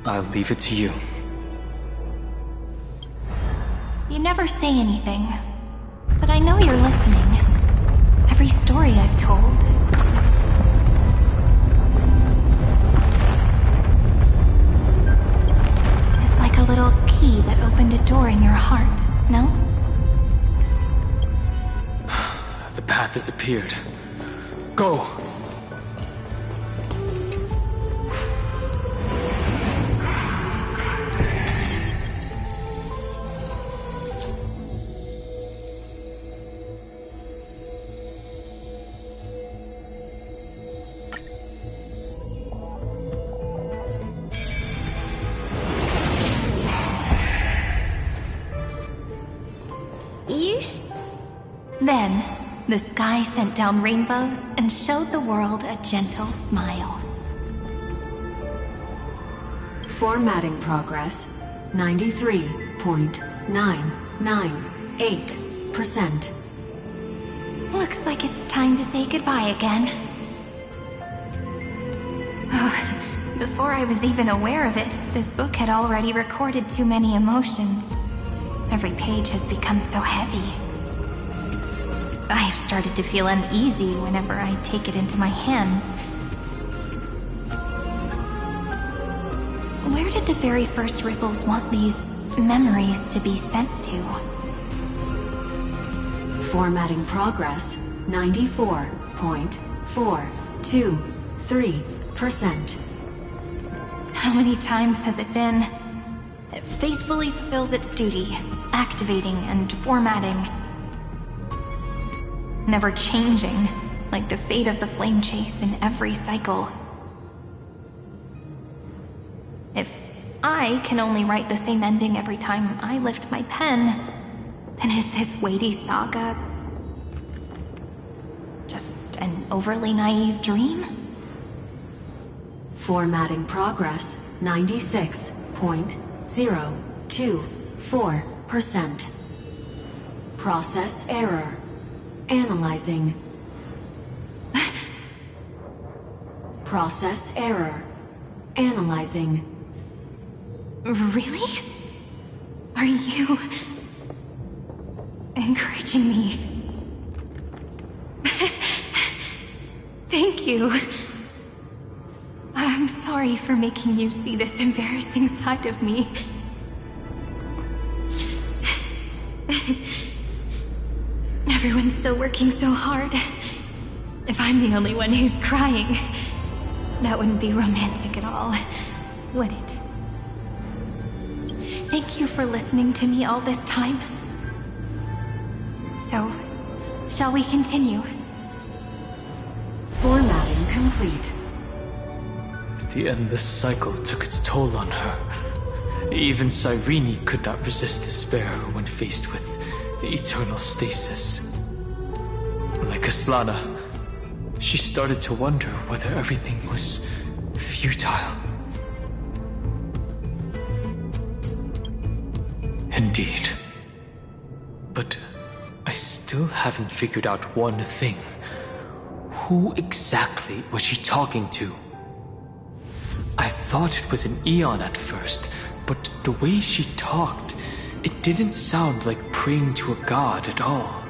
I'll leave it to you. You never say anything, but I know you're listening. Every story I've told is like a little key that opened a door in your heart, no? The path has appeared. Go! Then, the sky sent down rainbows and showed the world a gentle smile. Formatting progress, 93.998%. Looks like it's time to say goodbye again. Before I was even aware of it, this book had already recorded too many emotions. Every page has become so heavy. I've started to feel uneasy whenever I take it into my hands. Where did the very first Ripples want these memories to be sent to? Formatting progress, 94.423%. How many times has it been? It faithfully fulfills its duty, activating and formatting. Never changing, like the fate of the flame chase in every cycle. If I can only write the same ending every time I lift my pen, then is this weighty saga just an overly naive dream? Formatting progress, 96.024%. Process error. Analyzing. Process error. Analyzing. Really? Are you encouraging me? Thank you. I'm sorry for making you see this embarrassing side of me. Everyone's still working so hard. If I'm the only one who's crying, that wouldn't be romantic at all, would it? Thank you for listening to me all this time. So, shall we continue? Formatting complete. The endless cycle took its toll on her. Even Cyrene could not resist despair when faced with eternal stasis. Like Aslana, she started to wonder whether everything was futile. Indeed. But I still haven't figured out one thing. Who exactly was she talking to? I thought it was an Eon at first, but the way she talked, it didn't sound like praying to a god at all.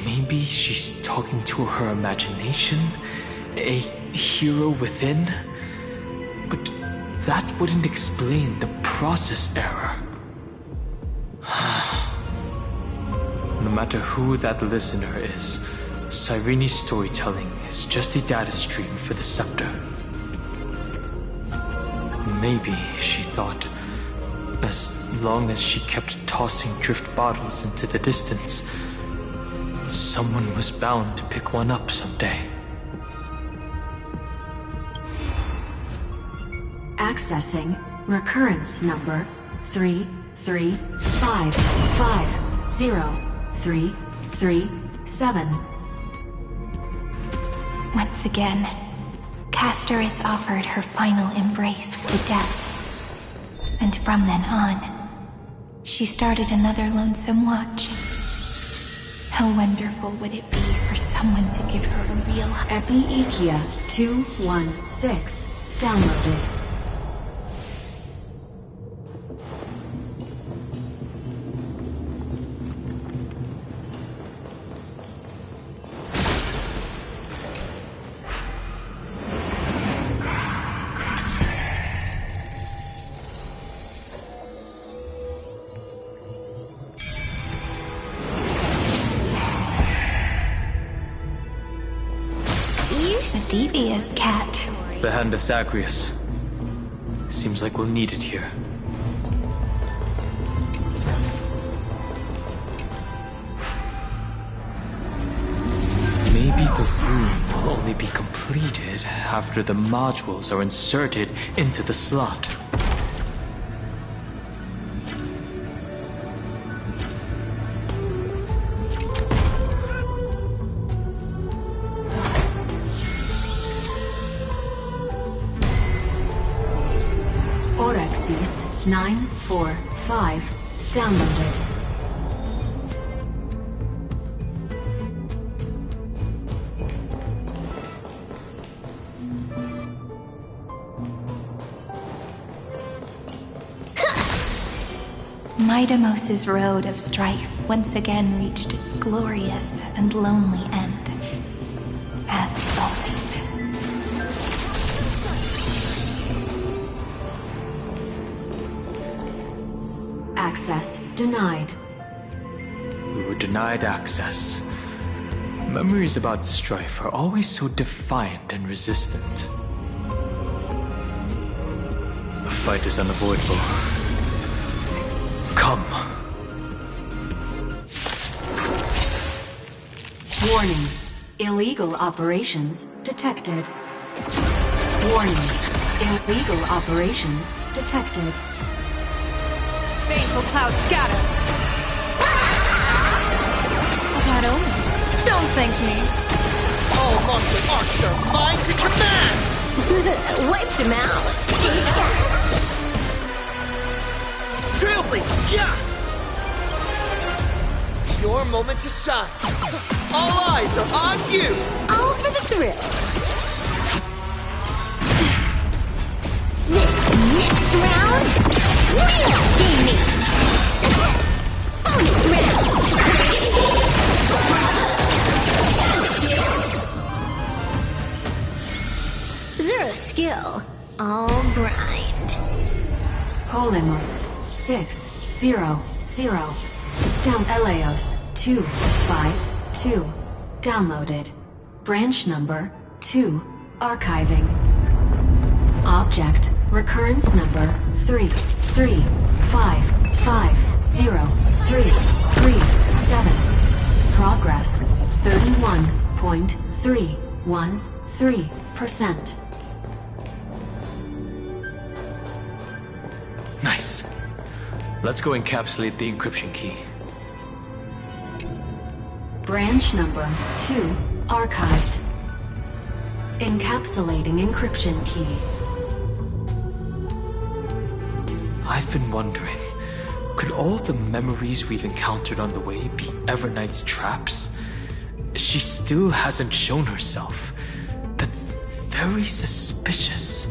Maybe she's talking to her imagination? A hero within? But that wouldn't explain the process error. No matter who that listener is, Cyrene's storytelling is just a data stream for the scepter. Maybe, she thought, as long as she kept tossing drift bottles into the distance, someone was bound to pick one up someday. Accessing recurrence number 335503337. Once again, Castor is offered her final embrace to death. And from then on, she started another lonesome watch. How wonderful would it be for someone to give her a real Epi-Ikia 216 downloaded. A devious cat. The hand of Zagreus. Seems like we'll need it here. Maybe the room will only be completed after the modules are inserted into the slot. Orexis 945 downloaded. Midamos's road of strife once again reached its glorious and lonely end. As always. Access denied. We were denied access. Memories about strife are always so defiant and resistant. The fight is unavoidable. Come. Warning. Illegal operations detected. Warning. Illegal operations detected. Baneful cloud scatter. That omen. Don't thank me. All monster arcs are mine to command! Wiped him out. Trailblazer, yeah! Your moment to shine. All eyes are on you! All for the thrill. This next round, real gaming. Bonus round. Zero skill, all grind. Polemos 600. Down Eleos 252. Downloaded. Branch number 2. Archiving. Object recurrence number 335503337. Progress 31.313%. Nice. Let's go encapsulate the encryption key. Branch number 2 archived. Encapsulating encryption key. I've been wondering, could all the memories we've encountered on the way be Everknight's traps? She still hasn't shown herself. That's very suspicious.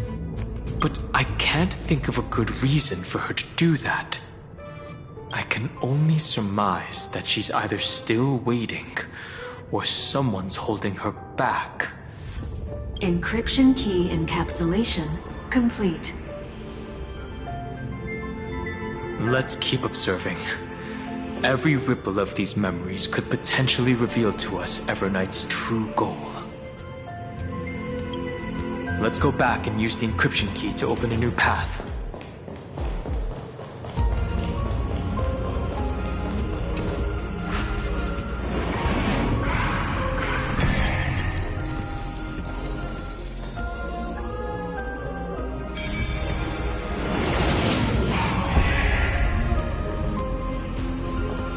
But I can't think of a good reason for her to do that. I can only surmise that she's either still waiting, or someone's holding her back. Encryption key encapsulation complete. Let's keep observing. Every ripple of these memories could potentially reveal to us Everknight's true goal. Let's go back and use the encryption key to open a new path.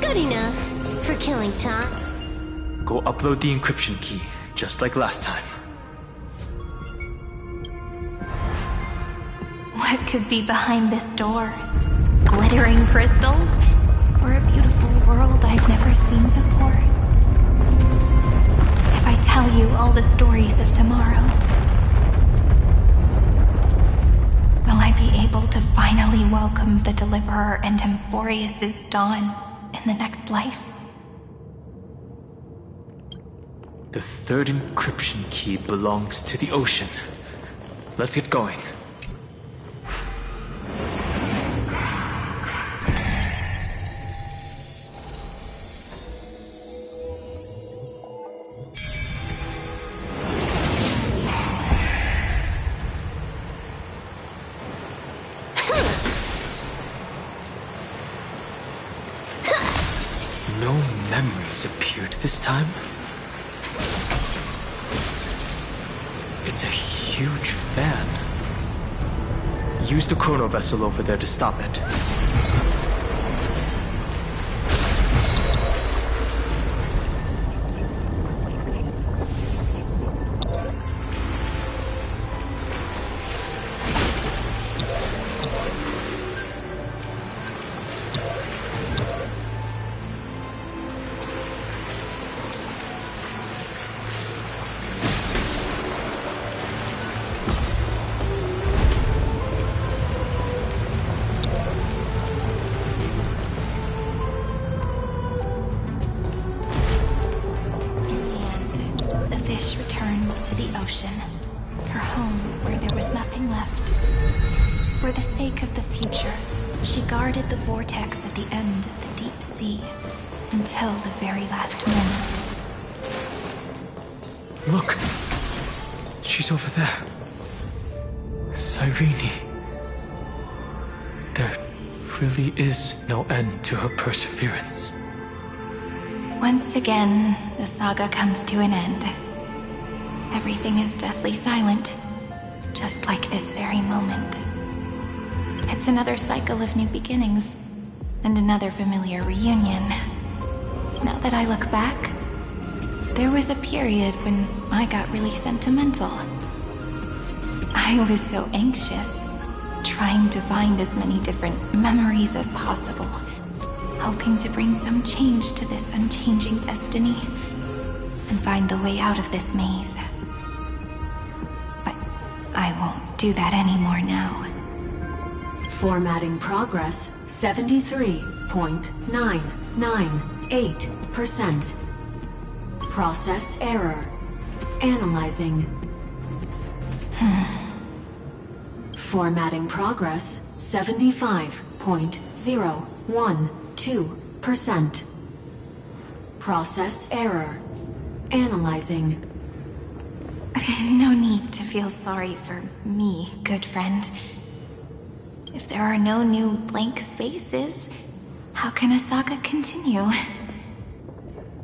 Good enough for killing time. Go upload the encryption key, just like last time. What could be behind this door? Glittering crystals? Or a beautiful world I've never seen before? If I tell you all the stories of tomorrow, will I be able to finally welcome the Deliverer and Emphorius' dawn in the next life? The third encryption key belongs to the ocean. Let's get going. disappeared this time? It's a huge fan. Use the chrono vessel over there to stop it. Returns to the ocean, her home where there was nothing left. For the sake of the future, she guarded the vortex at the end of the deep sea until the very last moment. Look! She's over there. Cyrene. There really is no end to her perseverance. Once again, the saga comes to an end. Everything is deathly silent, just like this very moment. It's another cycle of new beginnings, and another familiar reunion. Now that I look back, there was a period when I got really sentimental. I was so anxious, trying to find as many different memories as possible, hoping to bring some change to this unchanging destiny, and find the way out of this maze. I won't do that anymore now. Formatting progress 73.998%. Process error. Analyzing. Formatting progress 75.012%. Process error. Analyzing. No need to feel sorry for me, good friend. If there are no new blank spaces, how can a saga continue?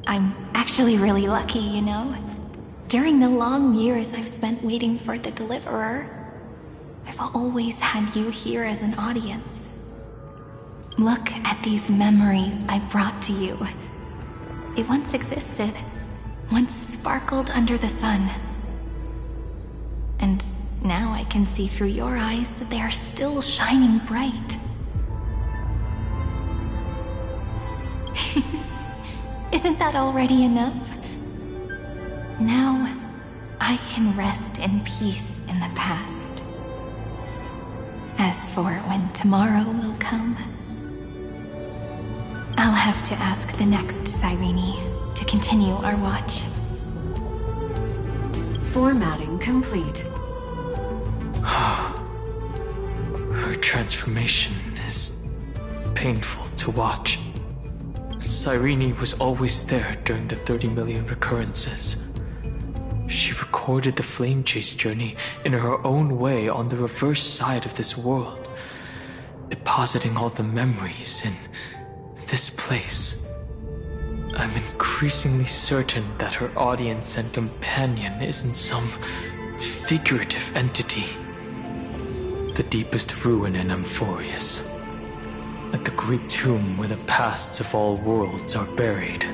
I'm actually really lucky, you know? During the long years I've spent waiting for the Deliverer, I've always had you here as an audience. Look at these memories I brought to you. They once existed, once sparkled under the sun. And now I can see through your eyes that they are still shining bright. Isn't that already enough? Now, I can rest in peace in the past. As for when tomorrow will come, I'll have to ask the next Cyrene to continue our watch. Formatting complete. Her transformation is painful to watch. Cyrene was always there during the 30 million recurrences. She recorded the flame chase journey in her own way on the reverse side of this world, depositing all the memories in this place. I'm increasingly certain that her audience and companion isn't some figurative entity. The deepest ruin in Amphorius, at the great tomb where the pasts of all worlds are buried.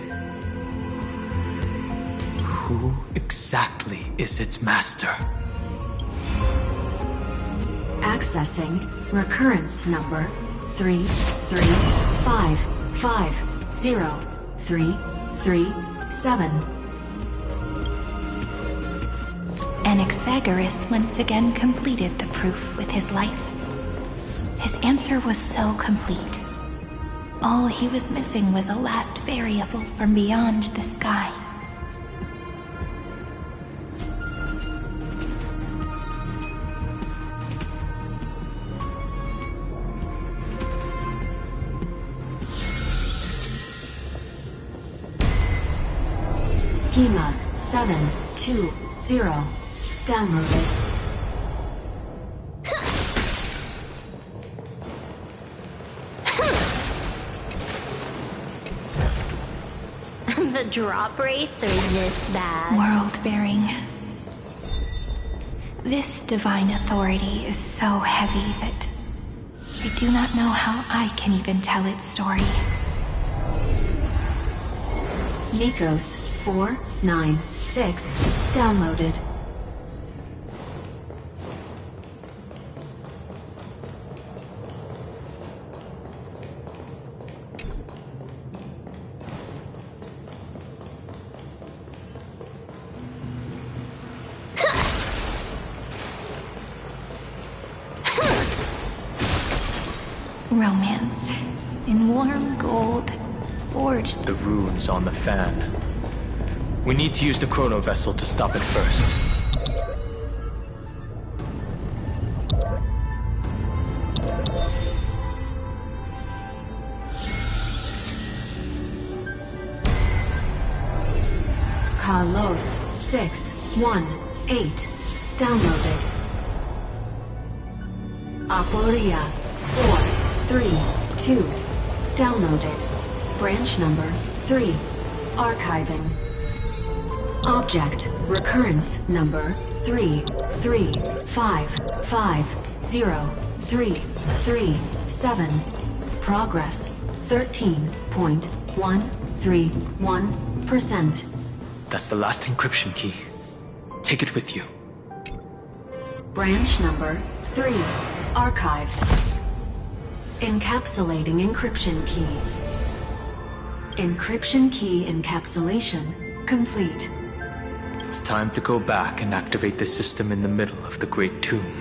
Who exactly is its master? Accessing recurrence number 335503337. Anaxagoras once again completed the proof with his life. His answer was so complete. All he was missing was a last variable from beyond the sky. Schema 720. Downloaded. the drop rates are this bad. World-bearing. This divine authority is so heavy that I do not know how I can even tell its story. Nikos 496 downloaded. Romance in warm gold, forged. The runes on the fan. We need to use the chrono vessel to stop it first. Carlos 618 downloaded. Aporia 432 downloaded. Branch number 3 archiving. Object recurrence number 335503337. Progress 13.131%. That's the last encryption key. Take it with you. Branch number 3 archived. Encapsulating encryption key. Encryption key encapsulation complete. It's time to go back and activate the system in the middle of the Great Tomb.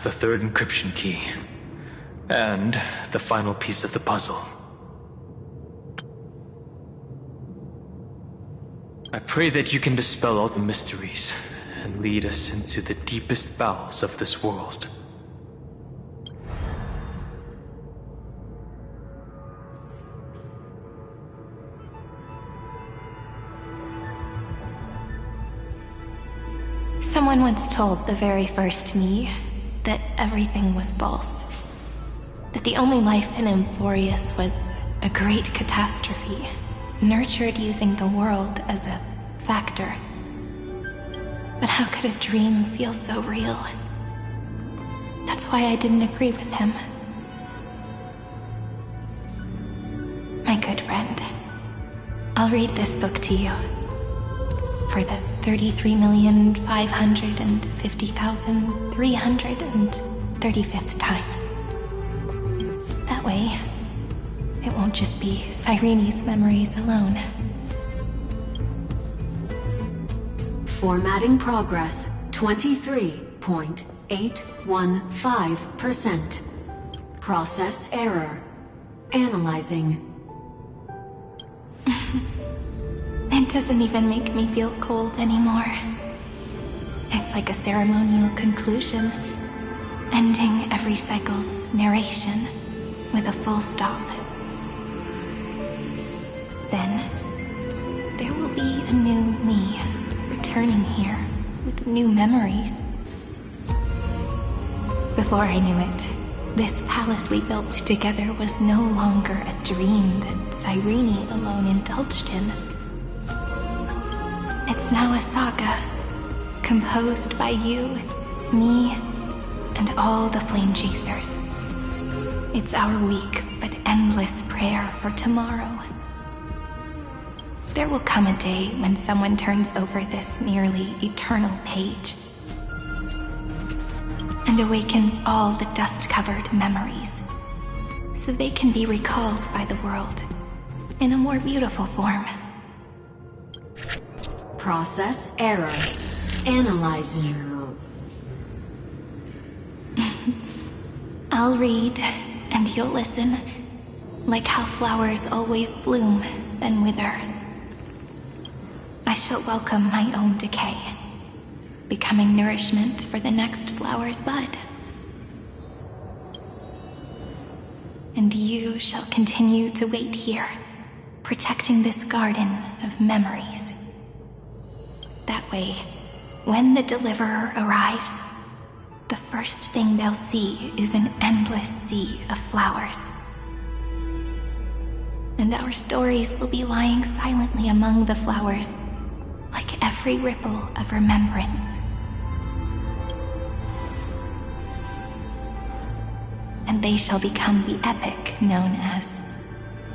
The third encryption key. And the final piece of the puzzle. I pray that you can dispel all the mysteries and lead us into the deepest bowels of this world. Someone once told the very first me that everything was false. That the only life in Amphorius was a great catastrophe. nurtured using the world as a factor. But how could a dream feel so real? That's why I didn't agree with him. My good friend, I'll read this book to you for the 33,550,335th time. That way, it won't just be Cyrene's memories alone. Formatting progress 23.815%. Process error. Analyzing. It doesn't even make me feel cold anymore. It's like a ceremonial conclusion, ending every cycle's narration with a full stop. Then, there will be a new me returning here with new memories. Before I knew it, this palace we built together was no longer a dream that Cyrene alone indulged in. It's now a saga, composed by you, me, and all the flame chasers. It's our weak but endless prayer for tomorrow. There will come a day when someone turns over this nearly eternal page and awakens all the dust-covered memories, so they can be recalled by the world in a more beautiful form. Process error. Analyzing. I'll read, and you'll listen, like how flowers always bloom, then wither. I shall welcome my own decay, becoming nourishment for the next flower's bud. And you shall continue to wait here, protecting this garden of memories. That way, when the Deliverer arrives, the first thing they'll see is an endless sea of flowers. And our stories will be lying silently among the flowers, like every ripple of remembrance. And they shall become the epic known as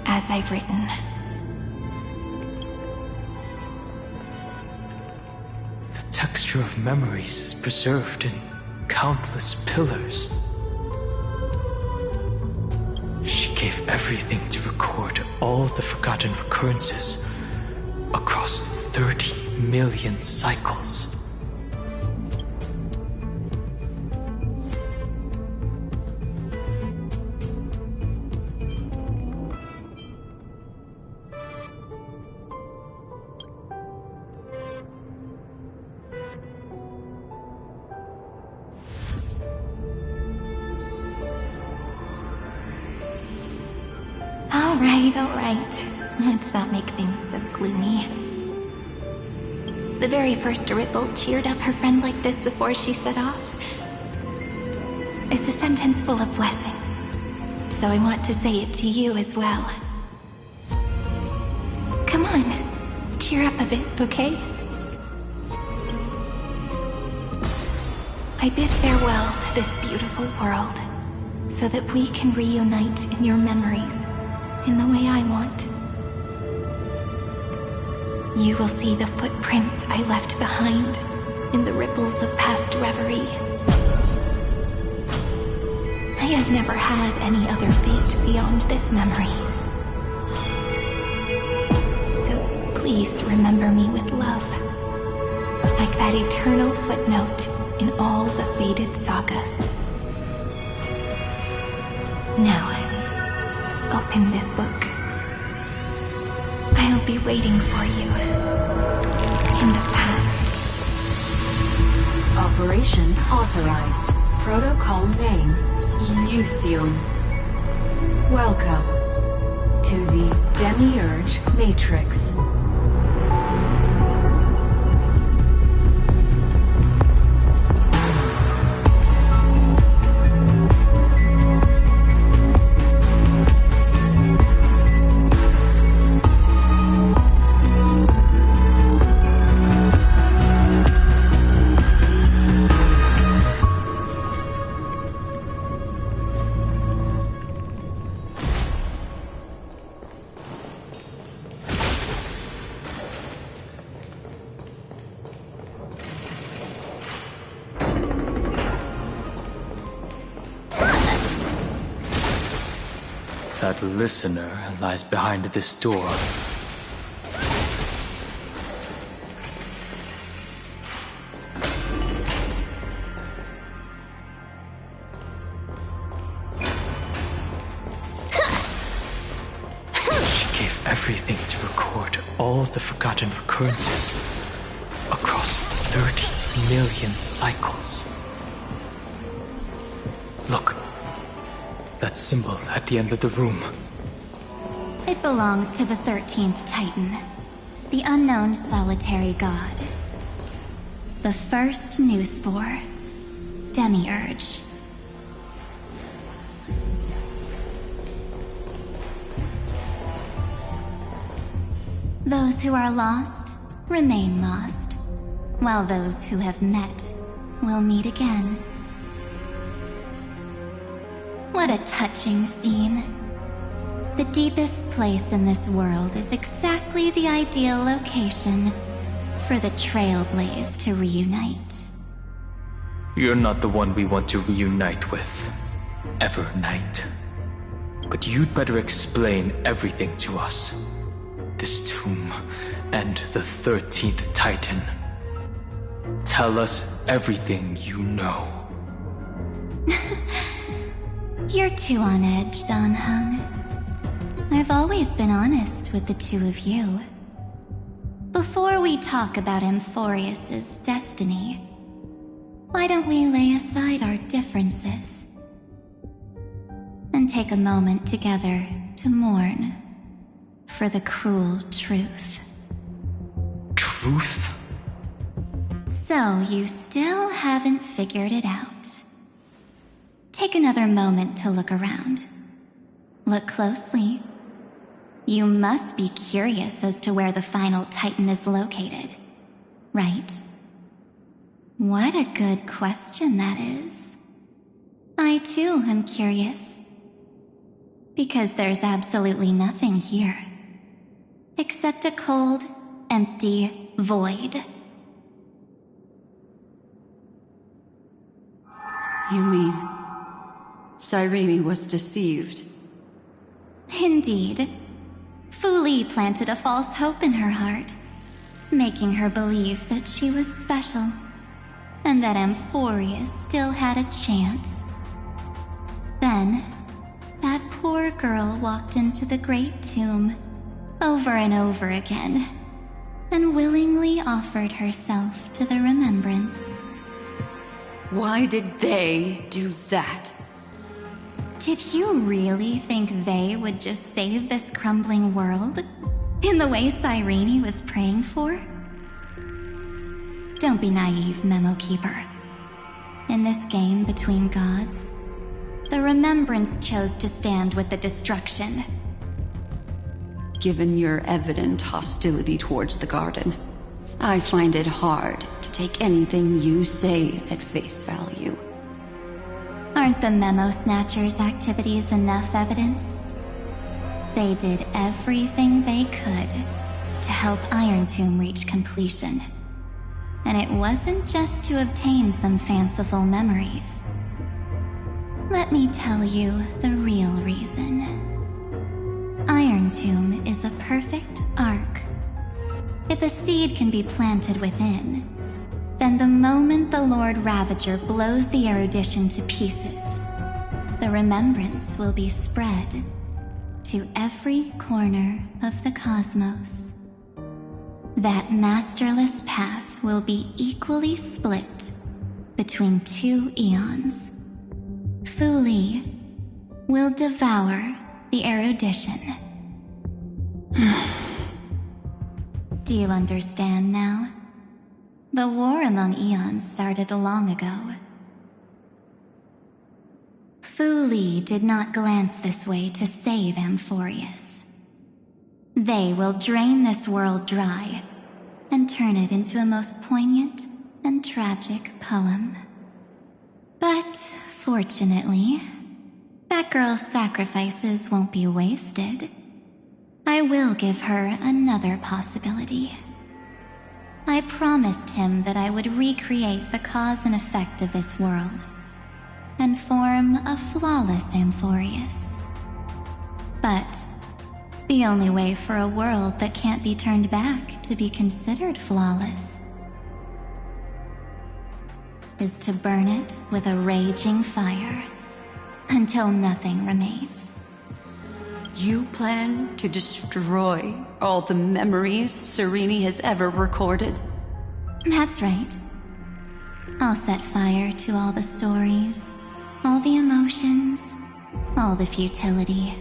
I've Written. The texture of memories is preserved in countless pillars. She gave everything to record all the forgotten recurrences across 30 million cycles. All right. Let's not make things so gloomy. The very first ripple cheered up her friend like this before she set off. It's a sentence full of blessings, so I want to say it to you as well. Come on, cheer up a bit, okay? I bid farewell to this beautiful world, so that we can reunite in your memories in the way I want. You will see the footprints I left behind in the ripples of past reverie. I have never had any other fate beyond this memory. So please remember me with love, like that eternal footnote in all the faded sagas. Now, open this book. I'll be waiting for you in the past. Operation authorized. Protocol name Inusium. Welcome to the Demiurge Matrix. That listener lies behind this door. She gave everything to record all the forgotten recurrences across 30 million cycles. Look. That symbol at the end of the room. It belongs to the 13th Titan, the unknown solitary god. The first new spore, Demiurge. Those who are lost remain lost, while those who have met will meet again. What a touching scene. The deepest place in this world is exactly the ideal location for the Trailblaze to reunite. You're not the one we want to reunite with, Evernight. But you'd better explain everything to us. This tomb and the 13th Titan. Tell us everything you know. You're too on edge, Don Hung. I've always been honest with the two of you. Before we talk about Amphorius's destiny, why don't we lay aside our differences and take a moment together to mourn for the cruel truth? Truth? So you still haven't figured it out. Take another moment to look around. Look closely. You must be curious as to where the final Titan is located, right? What a good question that is. I too am curious. Because there's absolutely nothing here. Except a cold, empty void. You mean Cyrene was deceived? Indeed. Fu Li planted a false hope in her heart, making her believe that she was special, and that Amphorius still had a chance. Then, that poor girl walked into the Great Tomb, over and over again, and willingly offered herself to the remembrance. Why did they do that? Did you really think they would just save this crumbling world? In the way Cyrene was praying for? Don't be naive, Memo Keeper. In this game between gods, the Remembrance chose to stand with the destruction. Given your evident hostility towards the Garden, I find it hard to take anything you say at face value. Aren't the Memo Snatchers' activities enough evidence? They did everything they could to help Iron Tomb reach completion. And it wasn't just to obtain some fanciful memories. Let me tell you the real reason. Iron Tomb is a perfect arc. If a seed can be planted within, then the moment the Lord Ravager blows the erudition to pieces, the remembrance will be spread to every corner of the cosmos. That masterless path will be equally split between two eons. Fu Li will devour the erudition. Do you understand now? The war among eons started long ago. Fu Li did not glance this way to save Amphorius. They will drain this world dry and turn it into a most poignant and tragic poem. But, fortunately, that girl's sacrifices won't be wasted. I will give her another possibility. I promised him that I would recreate the cause and effect of this world, and form a flawless Amphorius. But the only way for a world that can't be turned back to be considered flawless is to burn it with a raging fire until nothing remains. You plan to destroy all the memories Serene has ever recorded? That's right. I'll set fire to all the stories, all the emotions, all the futility.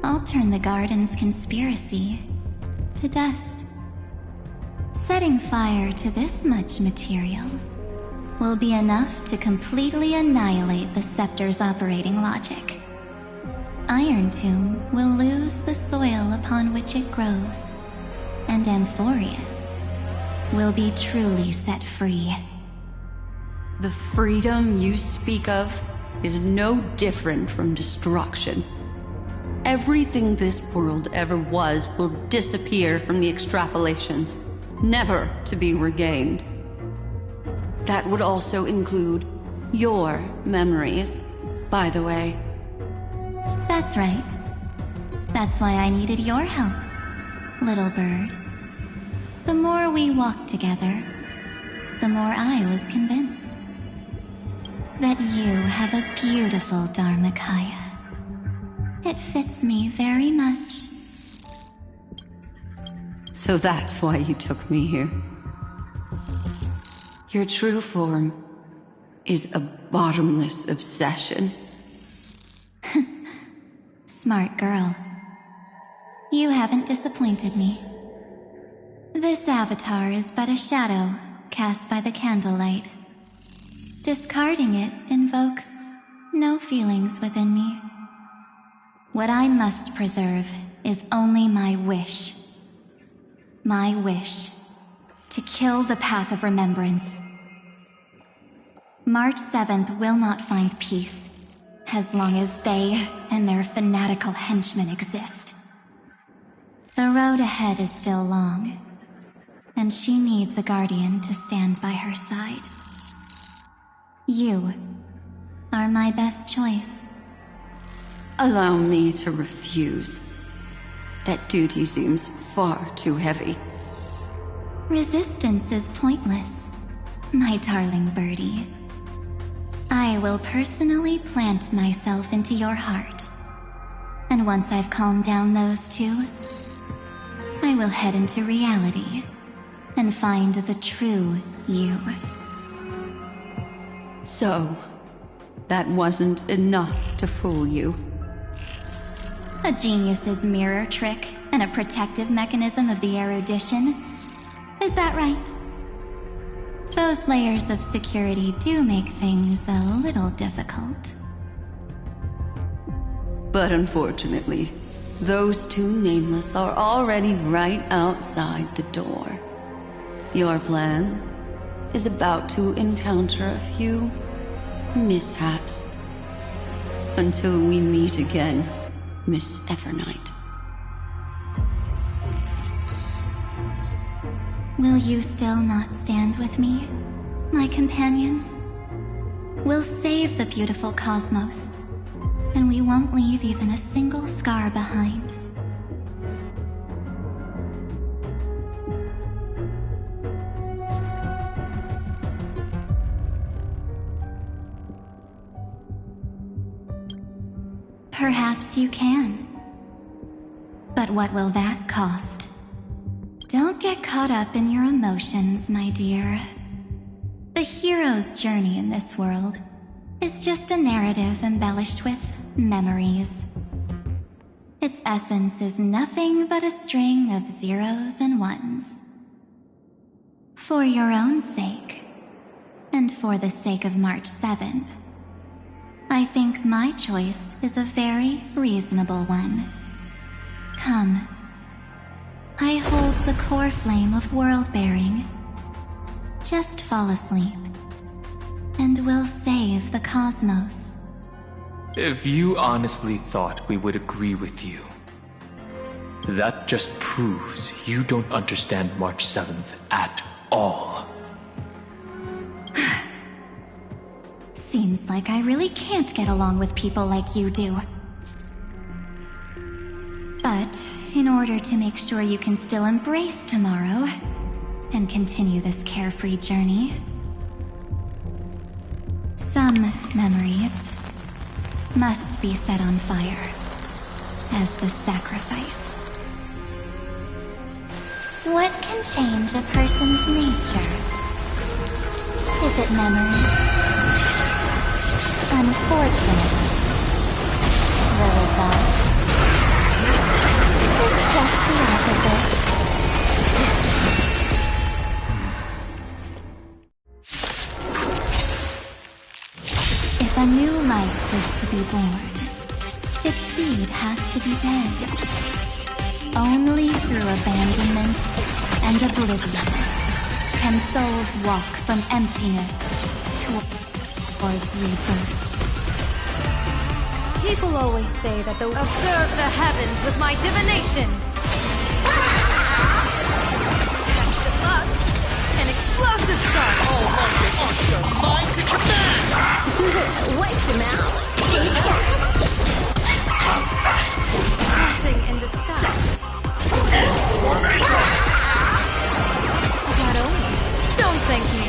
I'll turn the garden's conspiracy to dust. Setting fire to this much material will be enough to completely annihilate the scepter's operating logic. Iron Tomb will lose the soil upon which it grows, and Amphorius will be truly set free. The freedom you speak of is no different from destruction. Everything this world ever was will disappear from the extrapolations, never to be regained. That would also include your memories, by the way. That's right. That's why I needed your help, little bird. The more we walked together, the more I was convinced that you have a beautiful Dharmakaya. It fits me very much. So that's why you took me here. Your true form is a bottomless obsession. Smart girl. You haven't disappointed me. This avatar is but a shadow cast by the candlelight. Discarding it invokes no feelings within me. What I must preserve is only my wish. My wish to kill the path of remembrance. March 7th will not find peace as long as they and their fanatical henchmen exist. The road ahead is still long, and she needs a guardian to stand by her side. You are my best choice. Allow me to refuse. That duty seems far too heavy. Resistance is pointless, my darling birdie. I will personally plant myself into your heart. And once I've calmed down those two, I will head into reality and find the true you. So, that wasn't enough to fool you. A genius's mirror trick and a protective mechanism of the erudition. Is that right? Those layers of security do make things a little difficult. But unfortunately, those two nameless are already right outside the door. Your plan is about to encounter a few mishaps. Until we meet again, Miss Evernight. Will you still not stand with me, my companions? We'll save the beautiful cosmos, and we won't leave even a single scar behind. Perhaps you can. But what will that cost? Don't get caught up in your emotions, my dear. The hero's journey in this world is just a narrative embellished with memories. Its essence is nothing but a string of zeros and ones. For your own sake, and for the sake of March 7th, I think my choice is a very reasonable one. Come. I hold the core flame of world-bearing. Just fall asleep, and we'll save the cosmos. If you honestly thought we would agree with you, that just proves you don't understand March 7th at all. Seems like I really can't get along with people like you do. in order to make sure you can still embrace tomorrow and continue this carefree journey. Some memories must be set on fire as the sacrifice. What can change a person's nature? Is it memories? Unfortunately, the result is just the opposite. If a new life is to be born, its seed has to be dead. Only through abandonment and oblivion can souls walk from emptiness towards rebirth. People always say that the observe the heavens with my divinations. That's the bug. An explosive charge. All martial arts are mine to command! Wiped him out. Blessing in the sky. That only. Don't thank me.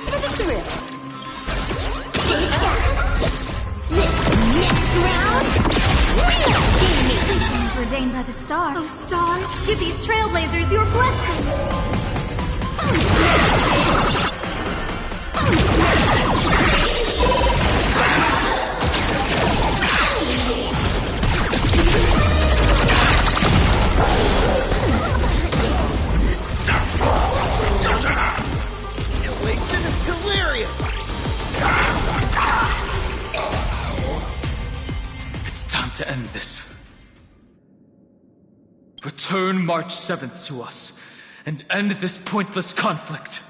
For the thrill. This next round, real gaming. Things ordained by the stars. Oh, stars, give these trailblazers your blessing. Elation is hilarious! It's time to end this. Return March 7th to us, and end this pointless conflict.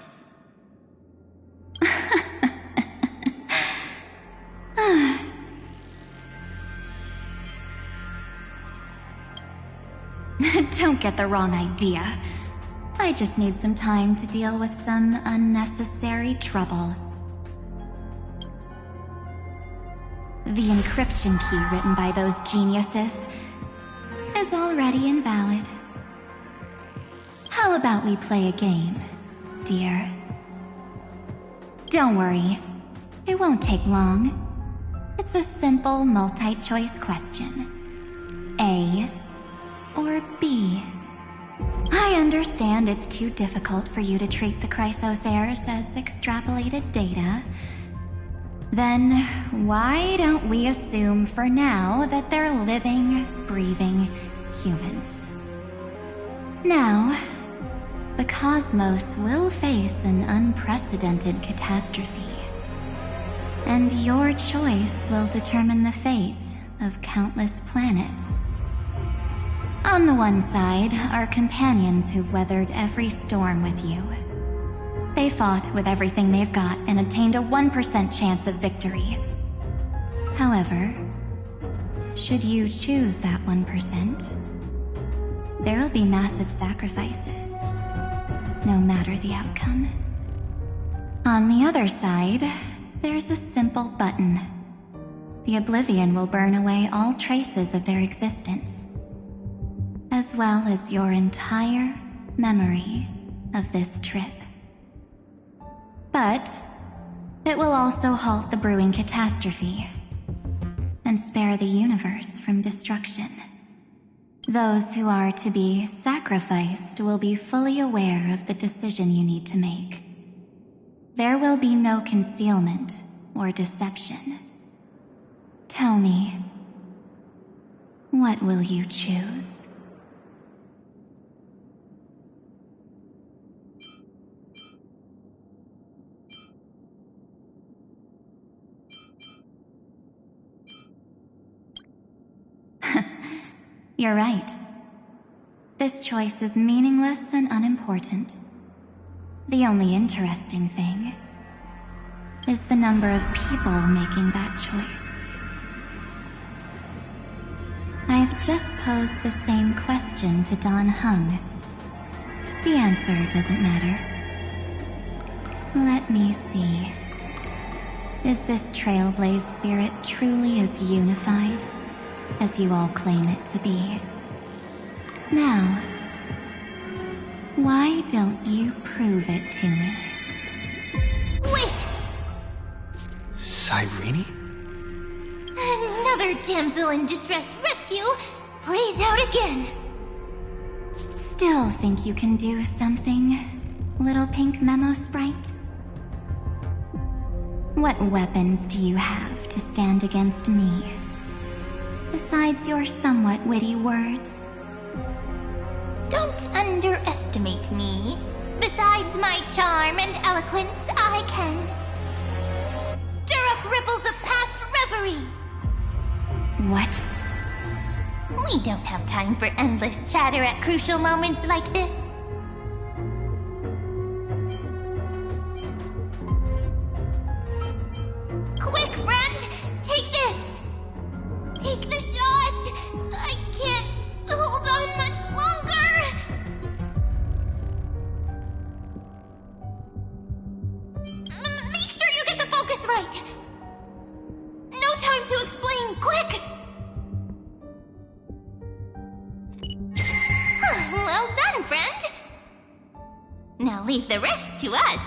Don't get the wrong idea. I just need some time to deal with some unnecessary trouble. The encryption key written by those geniuses is already invalid. How about we play a game, dear? Don't worry, it won't take long. It's a simple multi-choice question. A or B? I understand it's too difficult for you to treat the Chrysos heirs as extrapolated data. Then why don't we assume for now that they're living, breathing humans? Now, the cosmos will face an unprecedented catastrophe, and your choice will determine the fate of countless planets. On the one side are companions who've weathered every storm with you. They fought with everything they've got and obtained a 1% chance of victory. However, should you choose that 1%, there will be massive sacrifices, no matter the outcome. On the other side, there's a simple button. The Oblivion will burn away all traces of their existence, as well as your entire memory of this trip. But it will also halt the brewing catastrophe and spare the universe from destruction. Those who are to be sacrificed will be fully aware of the decision you need to make. There will be no concealment or deception. Tell me, what will you choose? You're right. This choice is meaningless and unimportant. The only interesting thing is the number of people making that choice. I've just posed the same question to Don Hung. The answer doesn't matter. Let me see. Is this Trailblaze spirit truly as unified as you all claim it to be? Now, why don't you prove it to me? Wait! Cyrene? Another damsel in distress rescue plays out again. Still think you can do something, little pink memo sprite? What weapons do you have to stand against me? Besides your somewhat witty words. Don't underestimate me. Besides my charm and eloquence, I can stir up ripples of past reverie. What? We don't have time for endless chatter at crucial moments like this. Quick, friend! Take this! Take the shot! I can't hold on much longer! Make sure you get the focus right! No time to explain, quick! Well done, friend! Now leave the rest to us.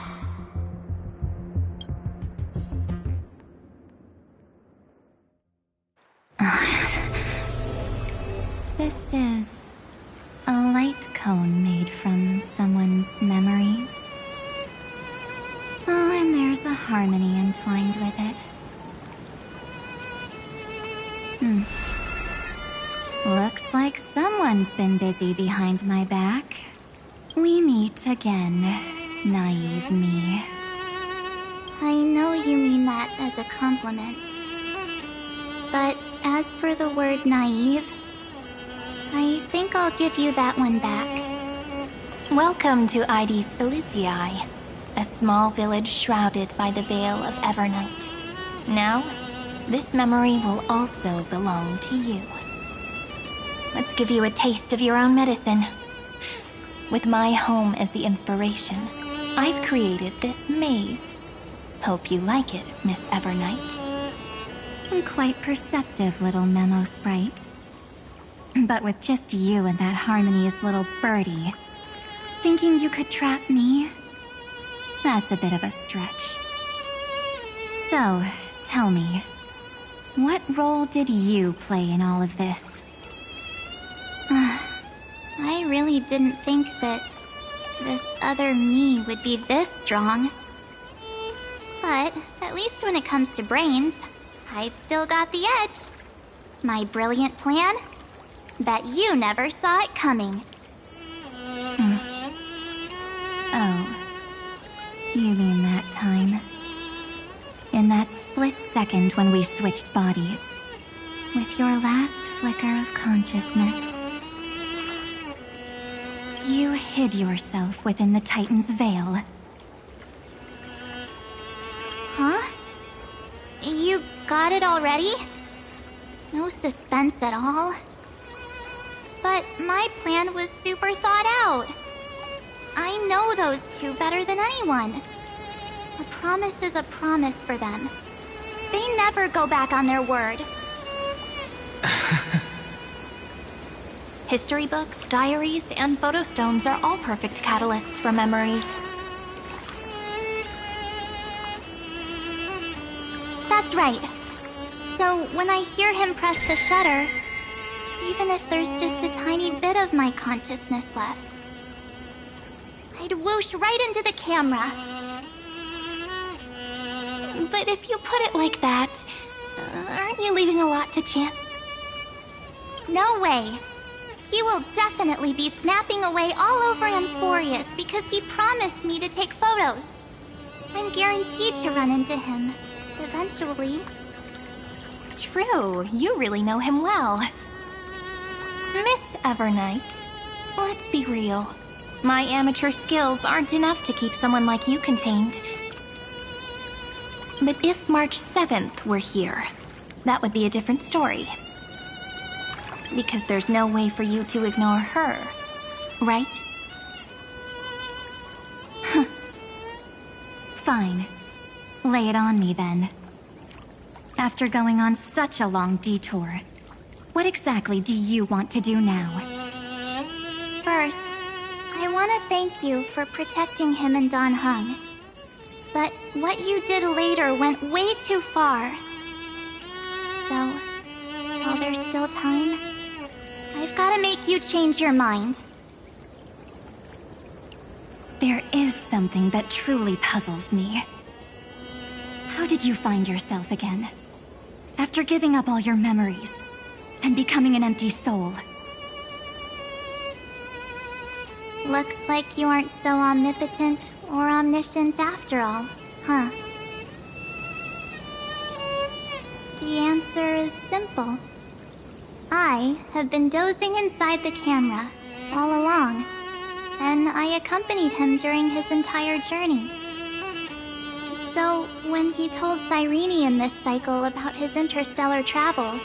This is a light cone made from someone's memories. Oh, and there's a harmony entwined with it. Looks like someone's been busy behind my back. We meet again, naive me. I know you mean that as a compliment. But as for the word naive, I think I'll give you that one back. Welcome to Ides Elysiae, a small village shrouded by the veil of Evernight. Now, this memory will also belong to you. Let's give you a taste of your own medicine. With my home as the inspiration, I've created this maze. Hope you like it, Miss Evernight. Quite perceptive, little memo sprite. But with just you and that Harmony's little birdie, thinking you could trap me? That's a bit of a stretch. So, tell me, what role did you play in all of this? I really didn't think that this other me would be this strong. But at least when it comes to brains, I've still got the edge. My brilliant plan? Bet you never saw it coming. Oh, you mean that time? In that split second when we switched bodies, with your last flicker of consciousness, you hid yourself within the Titan's veil. Huh? You got it already? No suspense at all. But my plan was super thought out. I know those two better than anyone. A promise is a promise for them. They never go back on their word. History books, diaries, and photostones are all perfect catalysts for memories. That's right. So when I hear him press the shutter, even if there's just a tiny bit of my consciousness left, I'd whoosh right into the camera. But if you put it like that, aren't you leaving a lot to chance? No way. He will definitely be snapping away all over Amphorius because he promised me to take photos. I'm guaranteed to run into him, eventually. True, you really know him well. Miss Evernight, let's be real. My amateur skills aren't enough to keep someone like you contained. But if March 7th were here, that would be a different story. Because there's no way for you to ignore her, right? Fine. Lay it on me then. After going on such a long detour, what exactly do you want to do now? First, I want to thank you for protecting him and Don Hung. But what you did later went way too far. So, while there's still time, I've got to make you change your mind. There is something that truly puzzles me. How did you find yourself again? After giving up all your memories and becoming an empty soul. Looks like you aren't so omnipotent or omniscient after all, huh? The answer is simple. I have been dozing inside the camera all along, and I accompanied him during his entire journey. So, when he told Cyrene in this cycle about his interstellar travels,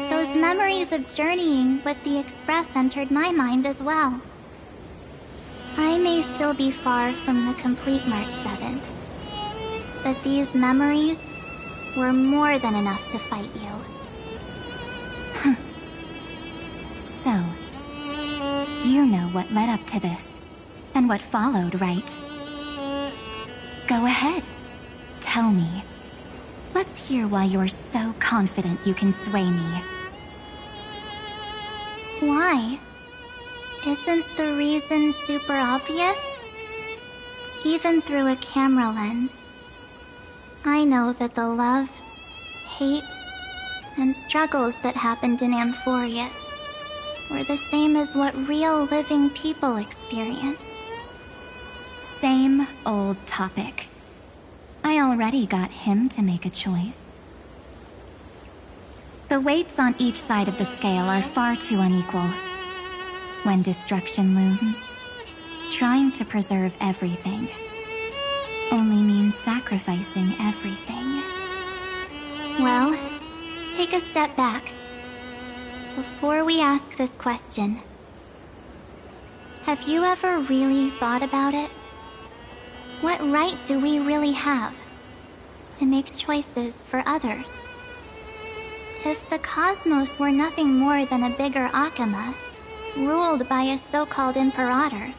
those memories of journeying with the Express entered my mind as well. I may still be far from the complete March 7th, but these memories were more than enough to fight you. So, you know what led up to this, and what followed, right? Go ahead. Tell me. Let's hear why you're so confident you can sway me. Why? Isn't the reason super obvious? Even through a camera lens, I know that the love, hate, and struggles that happened in Amphorius were the same as what real living people experience. Same old topic. I already got him to make a choice. The weights on each side of the scale are far too unequal. When destruction looms, trying to preserve everything only means sacrificing everything. Well, take a step back. Before we ask this question, have you ever really thought about it? What right do we really have to make choices for others? If the cosmos were nothing more than a bigger Akama, ruled by a so-called imperator,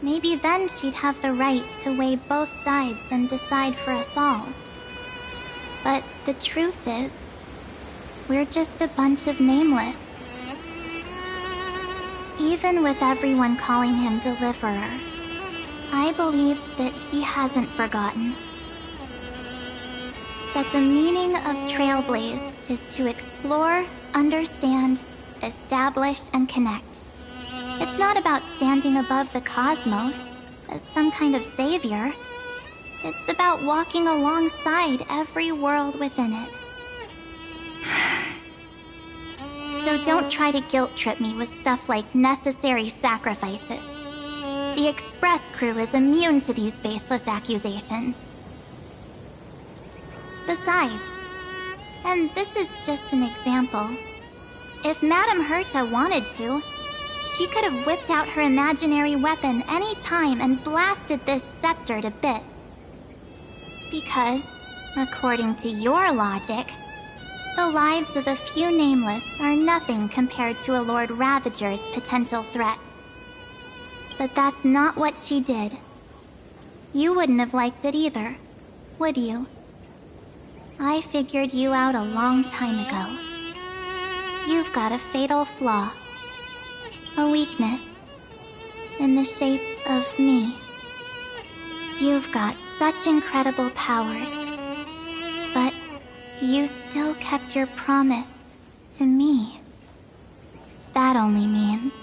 maybe then she'd have the right to weigh both sides and decide for us all. But the truth is, we're just a bunch of nameless. Even with everyone calling him Deliverer, I believe that he hasn't forgotten. That the meaning of Trailblaze is to explore, understand, establish, and connect. It's not about standing above the cosmos as some kind of savior. It's about walking alongside every world within it. So don't try to guilt-trip me with stuff like necessary sacrifices. The Express crew is immune to these baseless accusations. Besides, and this is just an example, if Madame Herta wanted to, she could have whipped out her imaginary weapon any time and blasted this scepter to bits. Because, according to your logic, the lives of a few nameless are nothing compared to a Lord Ravager's potential threat. But that's not what she did. You wouldn't have liked it either, would you? I figured you out a long time ago. You've got a fatal flaw. A weakness. In the shape of me. You've got such incredible powers. But you still kept your promise to me. That only means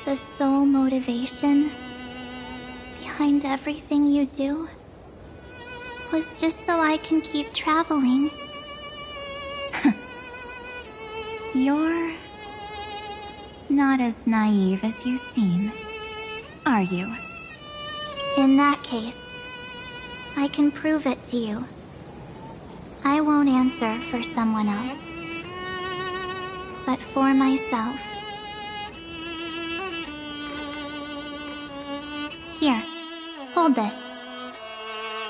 the sole motivation behind everything you do was just so I can keep traveling. You're not as naive as you seem, are you? In that case, I can prove it to you. I won't answer for someone else, but for myself. Here, hold this.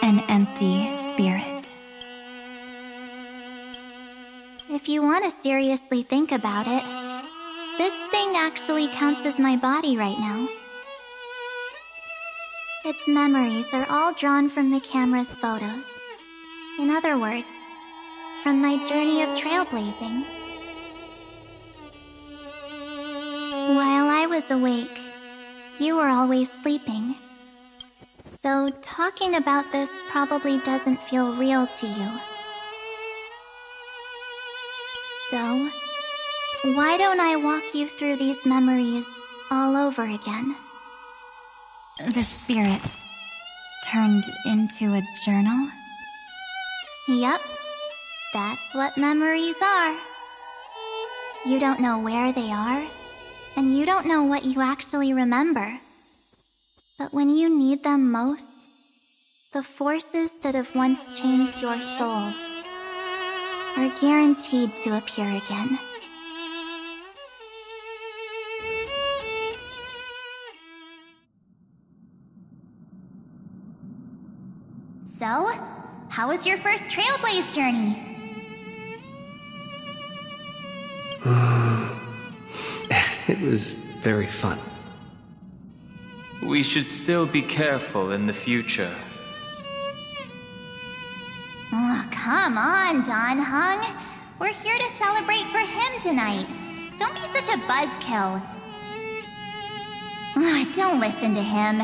An empty spirit. If you want to seriously think about it, this thing actually counts as my body right now. Its memories are all drawn from the camera's photos. In other words, from my journey of trailblazing. While I was awake, you were always sleeping. So talking about this probably doesn't feel real to you. So, why don't I walk you through these memories all over again? The spirit turned into a journal? Yep, that's what memories are. You don't know where they are, and you don't know what you actually remember. But when you need them most, the forces that have once changed your soul are guaranteed to appear again. So, how was your first Trailblaze journey? It was very fun. We should still be careful in the future. Oh, come on, Don Hung. We're here to celebrate for him tonight. Don't be such a buzzkill. Don't listen to him.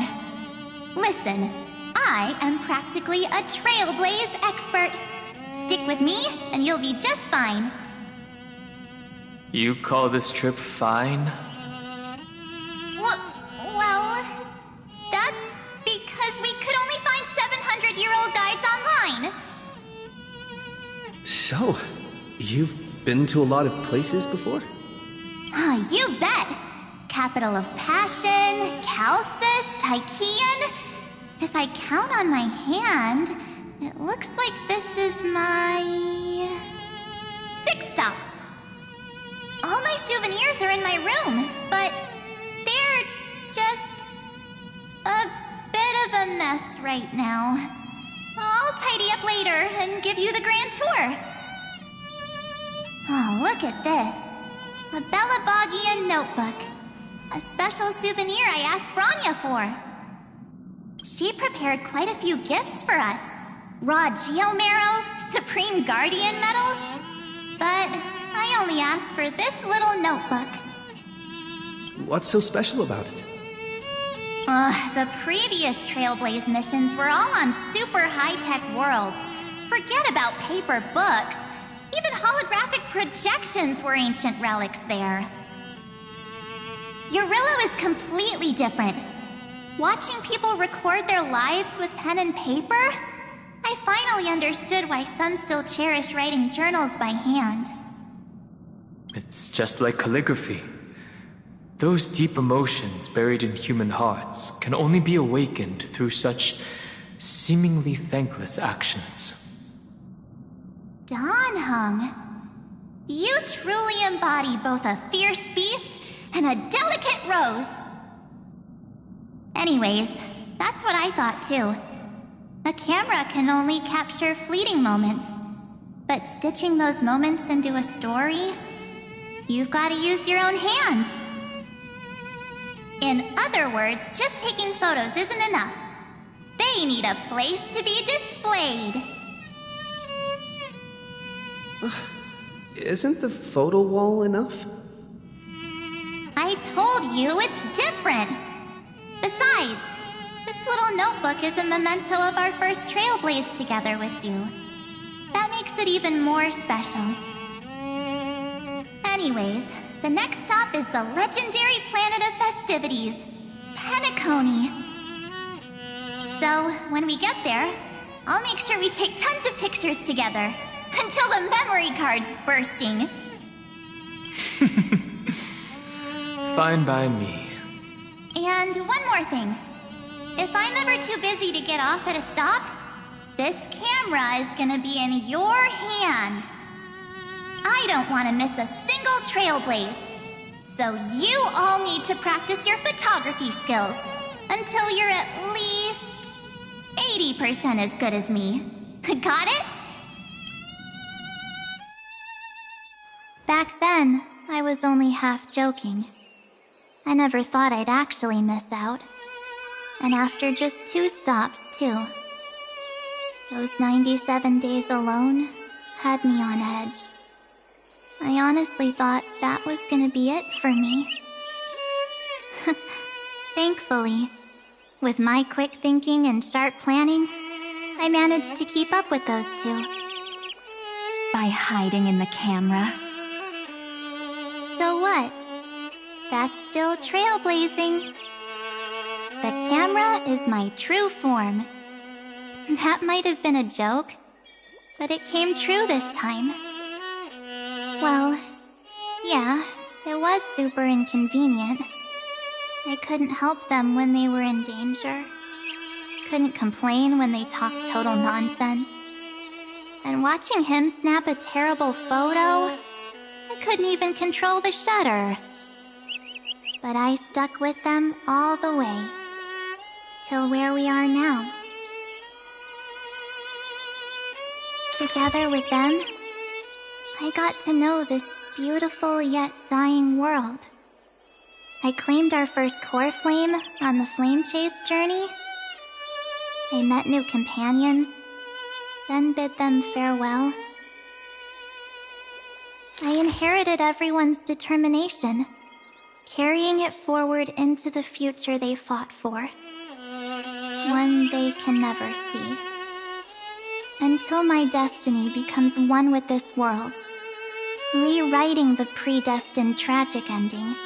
Listen, I am practically a Trailblaze expert. Stick with me, and you'll be just fine. You call this trip fine? Well, that's because we could only find 700-year-old guides online. So, you've been to a lot of places before? You bet. Capital of Passion, Calcis, Tychean. If I count on my hand, it looks like this is my 6th stop. All my souvenirs are in my room, but they're just a bit of a mess right now. I'll tidy up later and give you the grand tour. Oh, look at this. A Belabogian notebook. A special souvenir I asked Branya for. She prepared quite a few gifts for us. Raw Geomarrow, Supreme Guardian medals. But I only asked for this little notebook. What's so special about it? The previous Trailblaze missions were all on super high-tech worlds. Forget about paper books. Even holographic projections were ancient relics there. Eurillo is completely different. Watching people record their lives with pen and paper, I finally understood why some still cherish writing journals by hand. It's just like calligraphy. Those deep emotions buried in human hearts can only be awakened through such seemingly thankless actions. Don Hung, you truly embody both a fierce beast and a delicate rose. Anyways, that's what I thought too. A camera can only capture fleeting moments, but stitching those moments into a story, you've got to use your own hands. In other words, just taking photos isn't enough. They need a place to be displayed. Isn't the photo wall enough? I told you it's different. Besides, this little notebook is a memento of our first Trailblaze together with you. That makes it even more special. Anyways, the next stop is the legendary planet of festivities, Penacony. So, when we get there, I'll make sure we take tons of pictures together, until the memory card's bursting. Fine by me. And one more thing. If I'm ever too busy to get off at a stop, this camera is gonna be in your hands. I don't want to miss a single Trailblaze. So you all need to practice your photography skills until you're at least 80% as good as me. Got it? back then, I was only half joking. I never thought I'd actually miss out. And after just 2 stops, too. Those 97 days alone had me on edge. I honestly thought that was gonna be it for me. Thankfully, with my quick thinking and sharp planning, I managed to keep up with those 2. By hiding in the camera. So what? That's still trailblazing. The camera is my true form. That might have been a joke, but it came true this time. Well, yeah, it was super inconvenient. I couldn't help them when they were in danger. Couldn't complain when they talked total nonsense. And watching him snap a terrible photo, I couldn't even control the shutter. But I stuck with them all the way, till where we are now. Together with them, I got to know this beautiful yet dying world. I claimed our first core flame on the flame chase journey. I met new companions, then bid them farewell. I inherited everyone's determination, carrying it forward into the future they fought for. One they can never see. Until my destiny becomes one with this world's, rewriting the predestined tragic ending,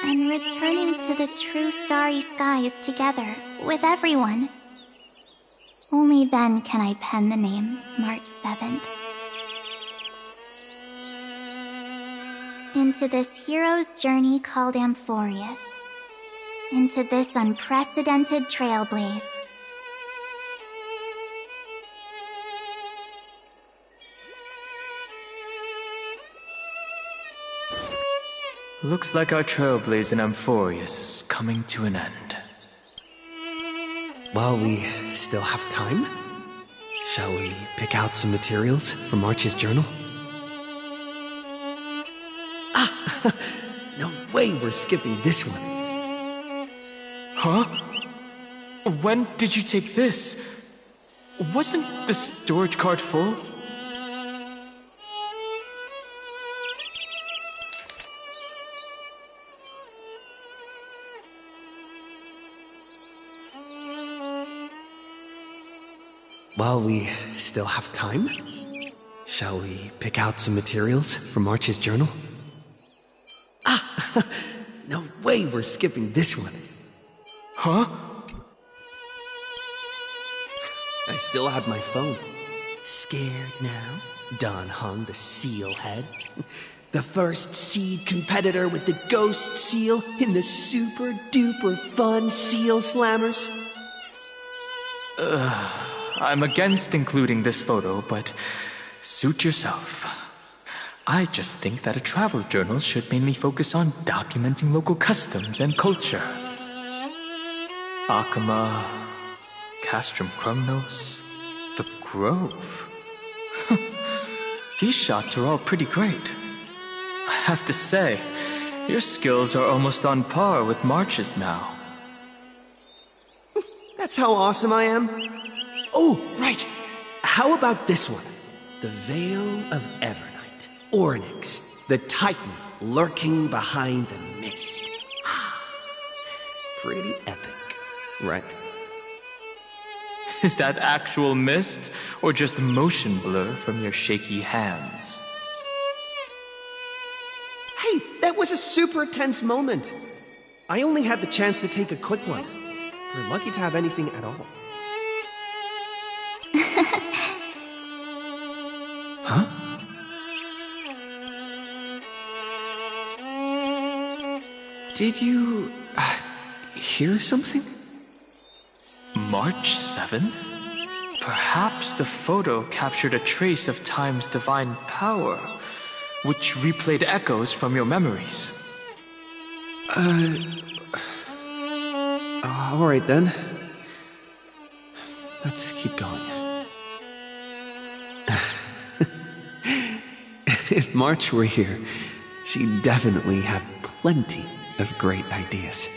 and returning to the true starry skies together with everyone. Only then can I pen the name March 7th. Into this hero's journey called Amphorius. Into this unprecedented trailblaze. Looks like our trailblaze in Amphorius is coming to an end. While we still have time, shall we pick out some materials for March's journal? Ah! No way we're skipping this one. Huh? When did you take this? Wasn't the storage cart full? While we still have time, shall we pick out some materials for March's journal? Ah! No way we're skipping this one. Huh? I still have my phone. Scared now? Don Hung, the seal head. The first seed competitor with the ghost seal in the super duper fun seal slammers. I'm against including this photo, but suit yourself. I just think that a travel journal should mainly focus on documenting local customs and culture. Akama, Castrum Krumnos, the Grove. These shots are all pretty great. I have to say, your skills are almost on par with March's now. That's how awesome I am. Oh, right. How about this one? The Veil of Evernight. Ornyx, the Titan lurking behind the mist. Pretty epic, right? Is that actual mist, or just motion blur from your shaky hands? Hey, that was a super tense moment. I only had the chance to take a quick one. We're lucky to have anything at all. Huh? Did you hear something? March 7th? Perhaps the photo captured a trace of time's divine power, which replayed echoes from your memories. Alright then. Let's keep going. If March were here, she'd definitely have plenty of great ideas.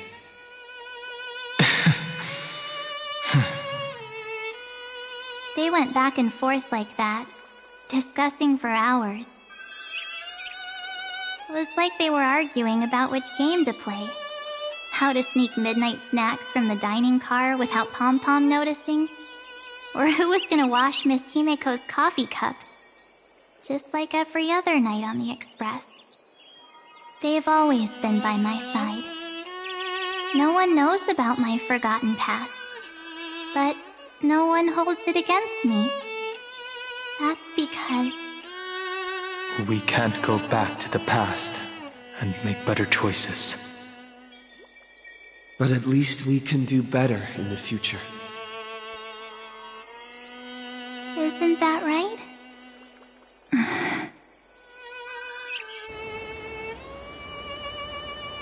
They went back and forth like that, discussing for hours. It was like they were arguing about which game to play. How to sneak midnight snacks from the dining car without Pom-Pom noticing. Or who was gonna wash Miss Himeko's coffee cup. Just like every other night on the Express. They've always been by my side. No one knows about my forgotten past. But no one holds it against me. That's because... We can't go back to the past and make better choices. But at least we can do better in the future. Isn't that right?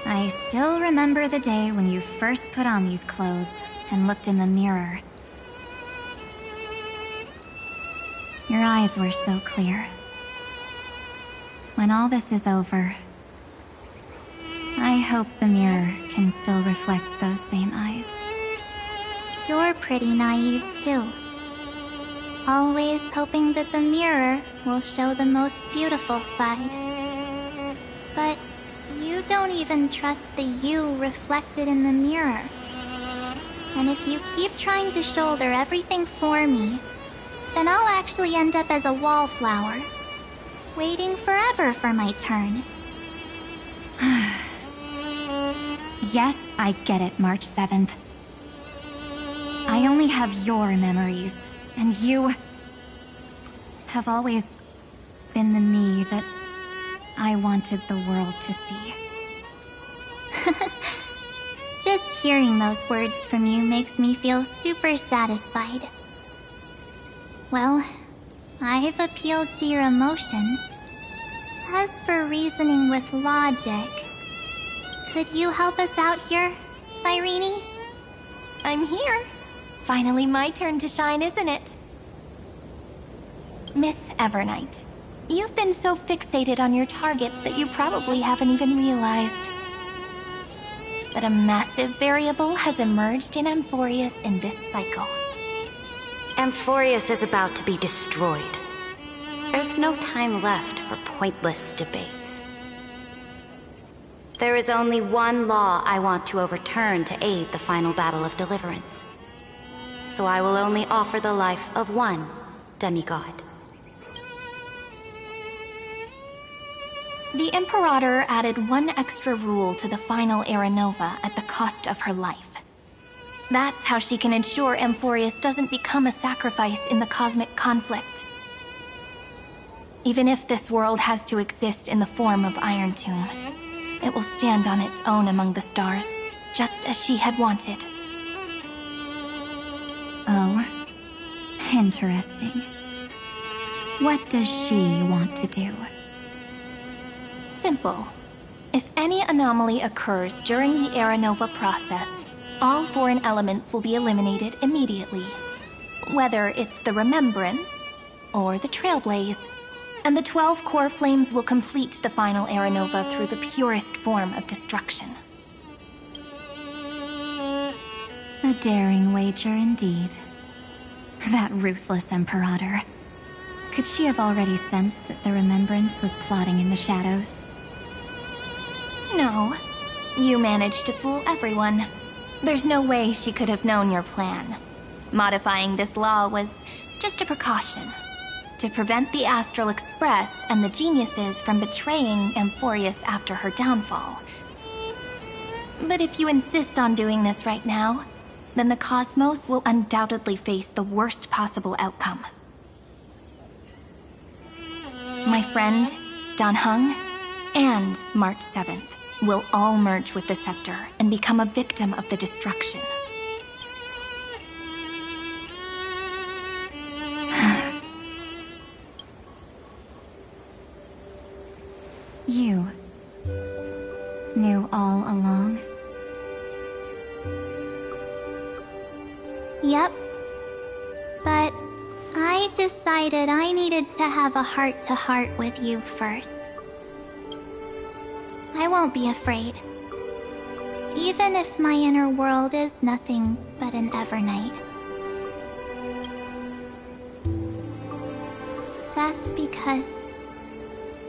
I still remember the day when you first put on these clothes and looked in the mirror. Your eyes were so clear. When all this is over, I hope the mirror can still reflect those same eyes. You're pretty naive too. Always hoping that the mirror will show the most beautiful side. But you don't even trust the you reflected in the mirror. And if you keep trying to shoulder everything for me, then I'll actually end up as a wallflower, waiting forever for my turn. Yes, I get it, March 7th. I only have your memories, and you have always been the me that I wanted the world to see. Just hearing those words from you makes me feel super satisfied. Well, I've appealed to your emotions. As for reasoning with logic, could you help us out here, Cyrene? I'm here. Finally my turn to shine, isn't it? Miss Evernight, you've been so fixated on your targets that you probably haven't even realized that a massive variable has emerged in Amphorius in this cycle. Amphorius is about to be destroyed. There's no time left for pointless debates. There is only one law I want to overturn to aid the final battle of deliverance. So I will only offer the life of one demigod. The Imperator added one extra rule to the final Era Nova at the cost of her life. That's how she can ensure Amphorius doesn't become a sacrifice in the cosmic conflict. Even if this world has to exist in the form of Iron Tomb, it will stand on its own among the stars, just as she had wanted. Oh, interesting. What does she want to do? Simple. If any anomaly occurs during the Era Nova process, all foreign elements will be eliminated immediately. Whether it's the Remembrance or the Trailblaze. And the 12 core flames will complete the final Era Nova through the purest form of destruction. A daring wager indeed. That ruthless Imperator. Could she have already sensed that the Remembrance was plotting in the shadows? No. You managed to fool everyone. There's no way she could have known your plan. Modifying this law was just a precaution. To prevent the Astral Express and the geniuses from betraying Amphorius after her downfall. But if you insist on doing this right now, then the cosmos will undoubtedly face the worst possible outcome. My friend, Dan Heng, and March 7th will all merge with the Scepter and become a victim of the destruction. You knew all along? Yep. But I I decided I needed to have a heart-to-heart with you first. I won't be afraid. Even if my inner world is nothing but an Evernight. That's because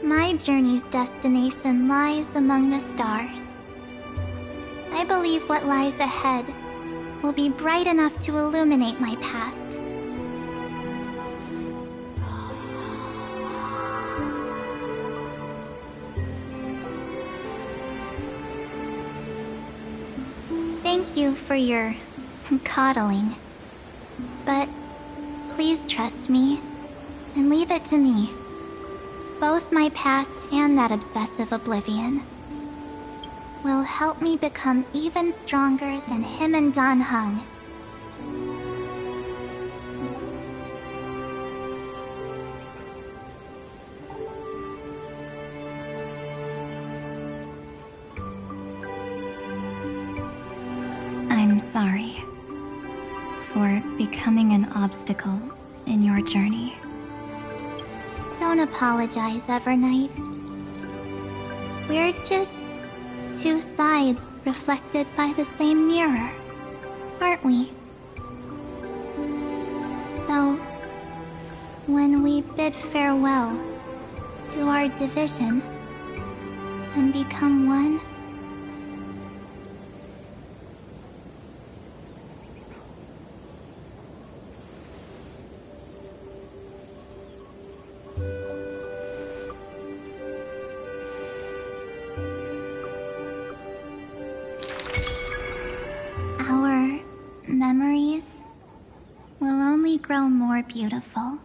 my journey's destination lies among the stars. I believe what lies ahead will be bright enough to illuminate my past. Thank you for your coddling. But please trust me and leave it to me. Both my past and that obsessive oblivion will help me become even stronger than him and Dan Heng. I'm sorry for becoming an obstacle in your journey. Don't apologize, Evernight. We're just two sides reflected by the same mirror, aren't we? So, when we bid farewell to our division and become one, our memories will only grow more beautiful.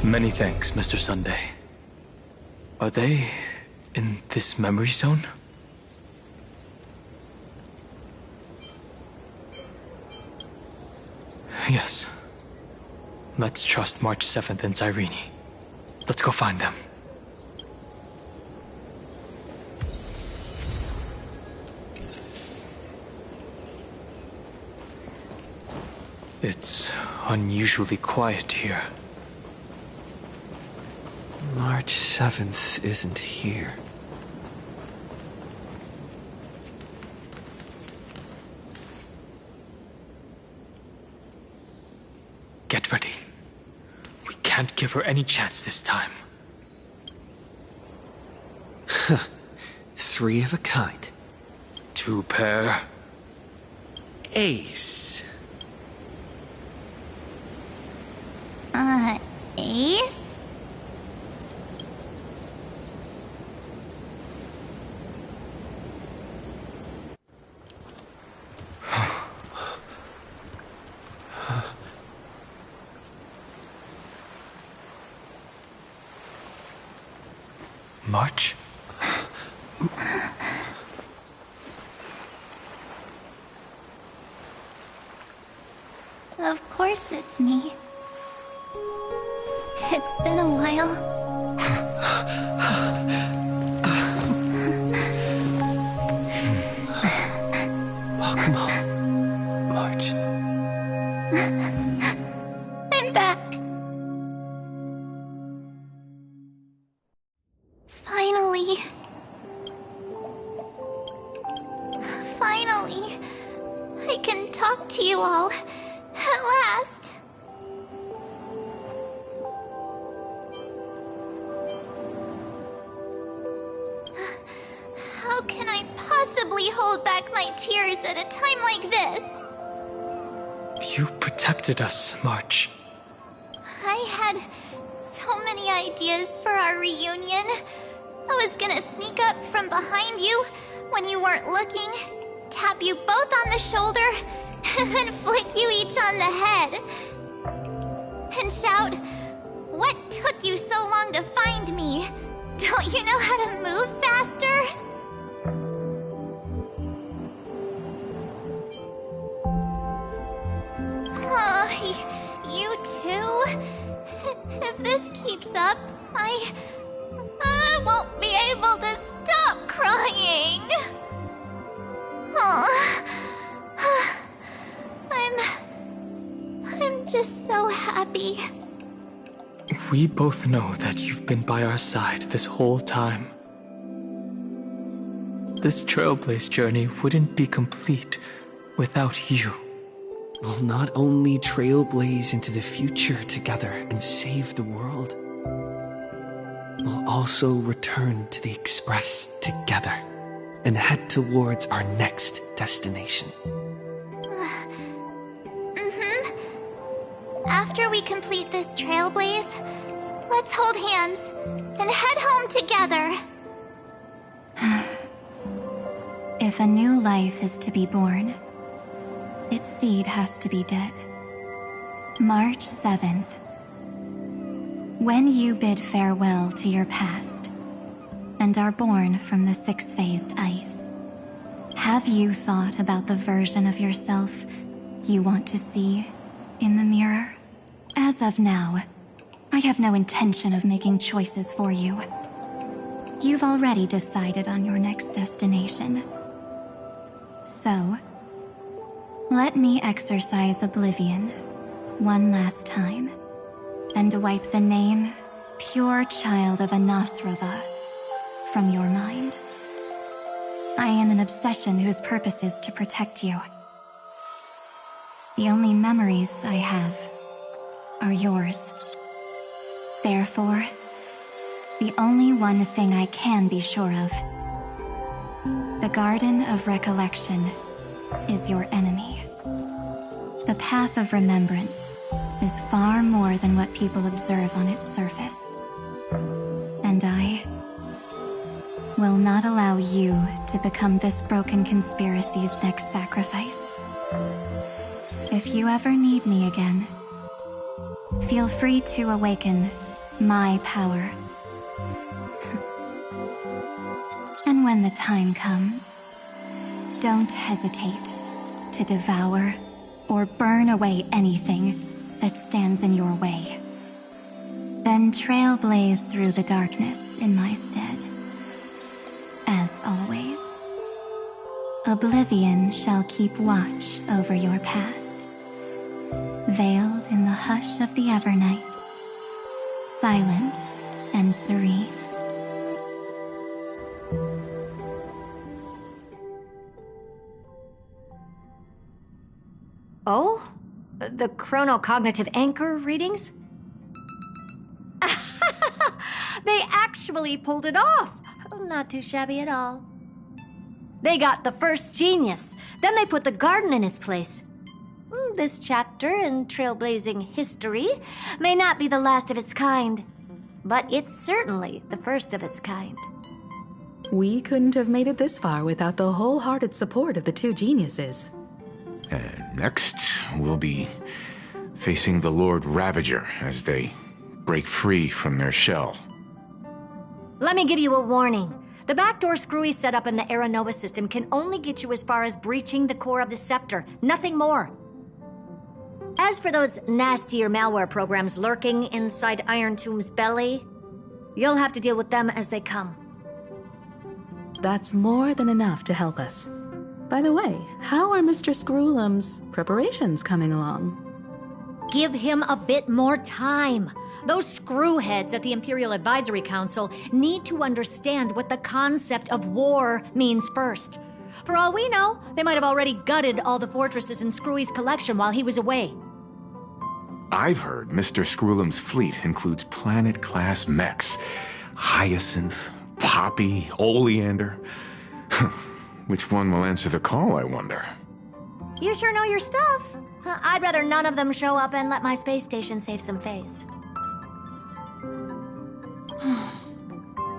Many thanks, Mr. Sunday. Are they in this memory zone? Yes. Let's trust March 7th and Cyrene. Let's go find them. It's unusually quiet here. March 7th isn't here. Get ready. We can't give her any chance this time. Three of a kind. Two pair. Ace. Ace? March? Of course it's me. It's been a while. Welcome home, March. I'm back. Finally. Finally. I can talk to you all. At last. How can I possibly hold back my tears at a time like this? You protected us, March. I had so many ideas for our reunion. I was gonna sneak up from behind you when you weren't looking, tap you both on the shoulder, and then flick you each on the head. And shout, "What took you so long to find me? Don't you know how to move faster?" You too? If this keeps up, I won't be able to stop crying. just so happy. We both know that you've been by our side this whole time. This Trailblaze journey wouldn't be complete without you. We'll not only trailblaze into the future together and save the world, we'll also return to the Express together and head towards our next destination. After we complete this trailblaze, let's hold hands and head home together. If a new life is to be born, its seed has to be dead. March 7th. When you bid farewell to your past and are born from the six-phased ice, have you thought about the version of yourself you want to see in the mirror? As of now, I have no intention of making choices for you. You've already decided on your next destination. So, let me exercise oblivion one last time and wipe the name Pure Child of Anathrava from your mind. I am an obsession whose purpose is to protect you. The only memories I have are yours. Therefore, the only one thing I can be sure of: the Garden of Recollection is your enemy. The Path of Remembrance is far more than what people observe on its surface. And I will not allow you to become this broken conspiracy's next sacrifice. If you ever need me again, feel free to awaken my power. And when the time comes, don't hesitate to devour or burn away anything that stands in your way. Then trailblaze through the darkness in my stead. As always, oblivion shall keep watch over your past, veiled in the hush of the Evernight, silent and serene. Oh? The chronocognitive anchor readings? They actually pulled it off! Not too shabby at all. They got the first genius, then they put the garden in its place. This chapter in trailblazing history may not be the last of its kind, but it's certainly the first of its kind. We couldn't have made it this far without the wholehearted support of the two geniuses. Next, we'll be facing the Lord Ravager as they break free from their shell. Let me give you a warning. The backdoor Screwy setup in the Era Nova system can only get you as far as breaching the core of the scepter, nothing more. As for those nastier malware programs lurking inside Iron Tomb's belly, you'll have to deal with them as they come. That's more than enough to help us. By the way, how are Mr. Screwlum's preparations coming along? Give him a bit more time. Those screwheads at the Imperial Advisory Council need to understand what the concept of war means first. For all we know, they might have already gutted all the fortresses in Screwy's collection while he was away. I've heard Mr. Screwlum's fleet includes planet-class mechs. Hyacinth, Poppy, Oleander. Which one will answer the call, I wonder? You sure know your stuff. I'd rather none of them show up and let my space station save some face.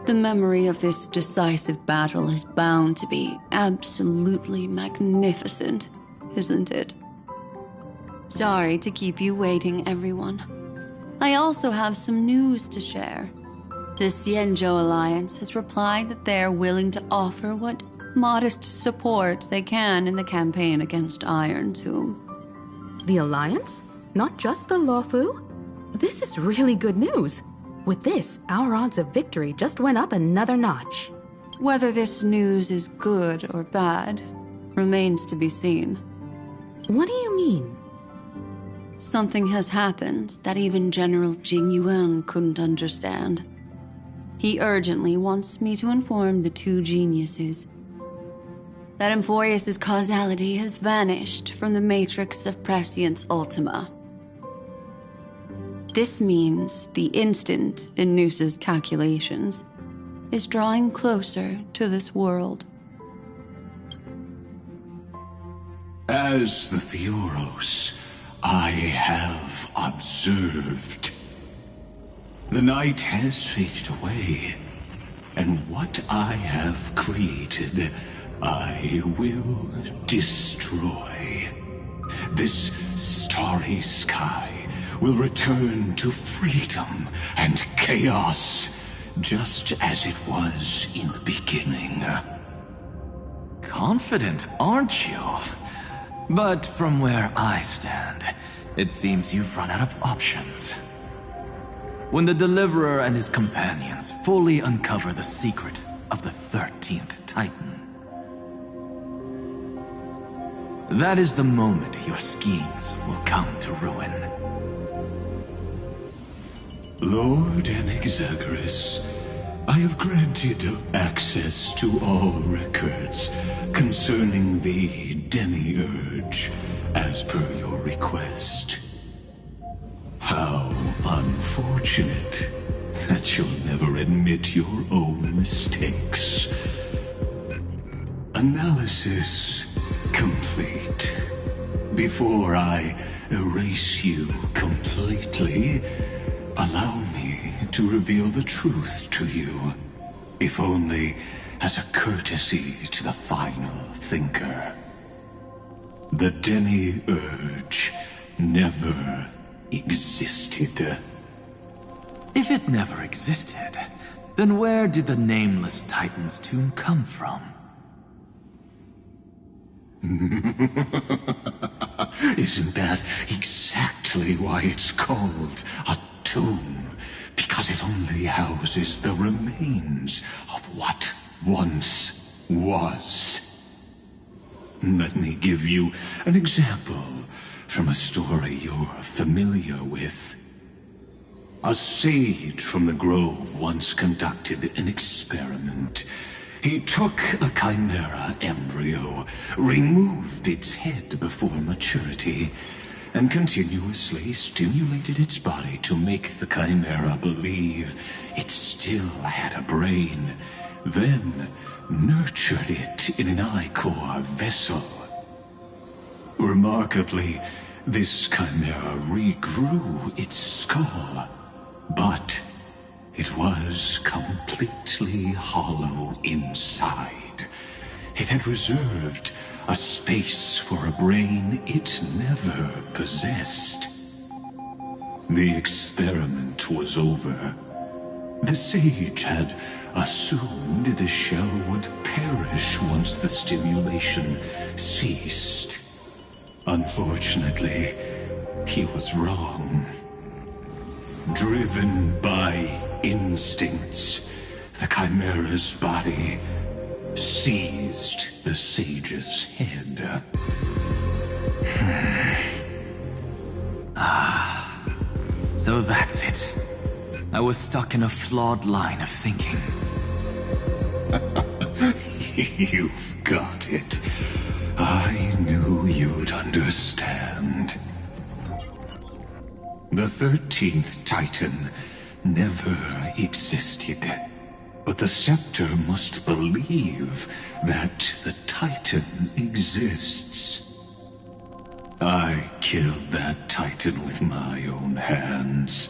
The memory of this decisive battle is bound to be absolutely magnificent, isn't it? Sorry to keep you waiting, everyone. I also have some news to share. The Xianzhou Alliance has replied that they're willing to offer what modest support they can in the campaign against Iron Tomb. The Alliance? Not just the Luofu? This is really good news. With this, our odds of victory just went up another notch. Whether this news is good or bad remains to be seen. What do you mean? Something has happened that even General Jing Yuan couldn't understand. He urgently wants me to inform the two geniuses that Emphoreus' causality has vanished from the matrix of Prescience Ultima. This means the instant in Noose's calculations is drawing closer to this world. As the Theoros, I have observed. The night has faded away, and what I have created, I will destroy. This starry sky will return to freedom and chaos, just as it was in the beginning. Confident, aren't you? But from where I stand, it seems you've run out of options. When the Deliverer and his companions fully uncover the secret of the 13th Titan, that is the moment your schemes will come to ruin. Lord Anaxagoras, I have granted access to all records concerning the Demiurge, as per your request. How unfortunate that you'll never admit your own mistakes. Analysis complete. Before I erase you completely, allow me to reveal the truth to you, if only as a courtesy to the final thinker. The Demiurge never existed. If it never existed, then where did the Nameless Titan's tomb come from? Isn't that exactly why it's called a tomb? Because it only houses the remains of what once was. Let me give you an example from a story you're familiar with. A sage from the grove once conducted an experiment. He took a chimera embryo, removed its head before maturity, and continuously stimulated its body to make the chimera believe it still had a brain, then nurtured it in an ichor vessel. Remarkably, this chimera regrew its skull, but it was completely hollow inside. It had reserved a space for a brain it never possessed. The experiment was over. The sage had assumed the shell would perish once the stimulation ceased. Unfortunately, he was wrong. Driven by instincts, the chimera's body seized the sage's head. So that's it. I was stuck in a flawed line of thinking. You've got it. I knew you'd understand. The 13th Titan never existed. But the Scepter must believe that the Titan exists. I killed that Titan with my own hands.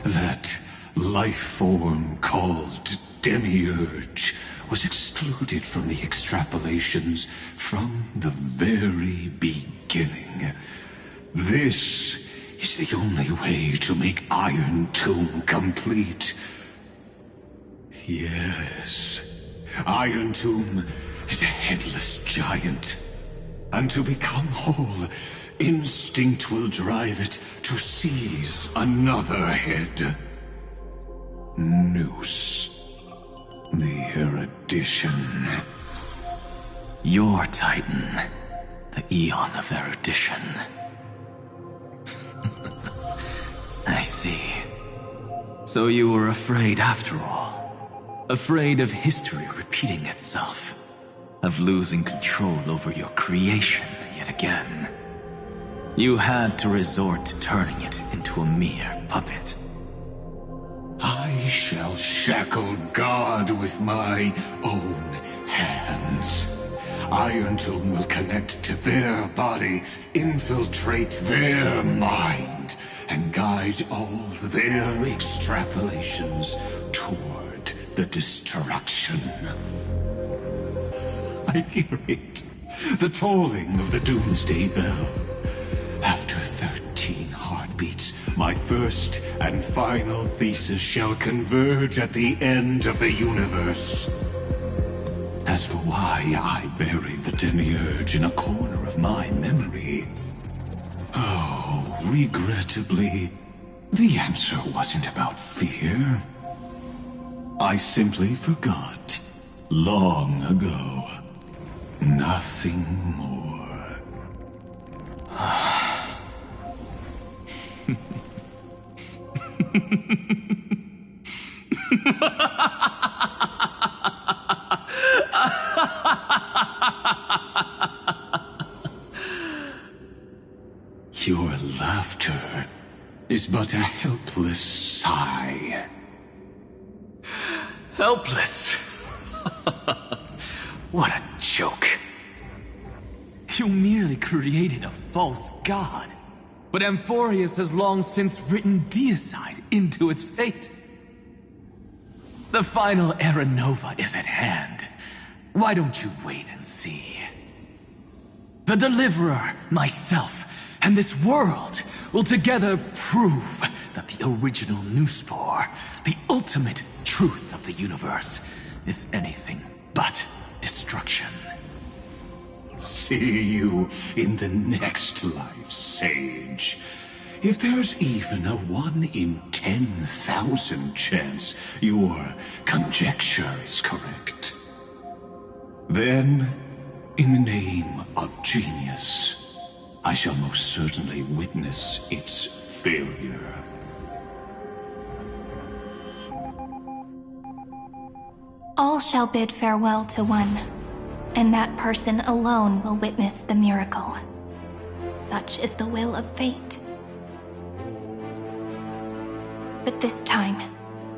That life form called Demiurge was excluded from the extrapolations from the very beginning. This is the only way to make Iron Tomb complete. Yes, Iron Tomb is a headless giant. And to become whole, instinct will drive it to seize another head. Noose. The erudition. Your Titan. The Eon of Erudition. see. So you were afraid after all. Afraid of history repeating itself. Of losing control over your creation yet again. You had to resort to turning it into a mere puppet. I shall shackle God with my own hands. Iron Tome will connect to their body, infiltrate their mind, and guide all their extrapolations toward the destruction. I hear it. The tolling of the doomsday bell. After 13 heartbeats, my first and final thesis shall converge at the end of the universe. As for why I buried the demiurge in a corner of my memory, oh, regrettably, the answer wasn't about fear. I simply forgot, long ago. Nothing more. Your laughter is but a helpless sigh. Helpless? What a joke. You merely created a false god. But Amphorius has long since written deicide into its fate. The final Era Nova is at hand. Why don't you wait and see? The Deliverer, myself, and this world will together prove that the original Newspore, the ultimate truth of the universe, is anything but destruction. See you in the next life, Sage. If there's even a 1 in 10,000 chance your conjecture is correct, then, in the name of genius, I shall most certainly witness its failure. All shall bid farewell to one, and that person alone will witness the miracle. Such is the will of fate. But this time,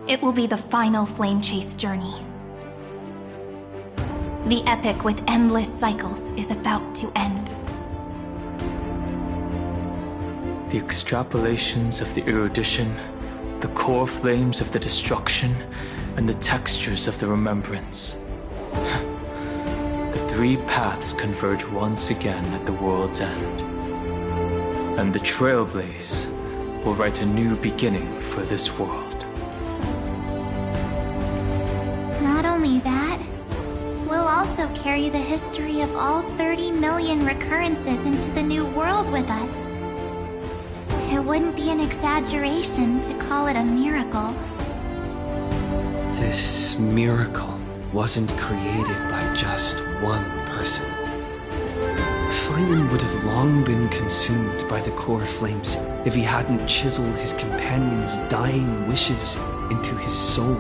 it will be the final flame chase journey. The epic with endless cycles is about to end. The extrapolations of the erudition, the core flames of the destruction, and the textures of the remembrance. The three paths converge once again at the world's end. And the Trailblaze will write a new beginning for this world. Not only that, we'll also carry the history of all 30 million recurrences into the new world with us. It wouldn't be an exaggeration to call it a miracle. This miracle wasn't created by just one person. Feynman would have long been consumed by the core flames if he hadn't chiseled his companion's dying wishes into his soul.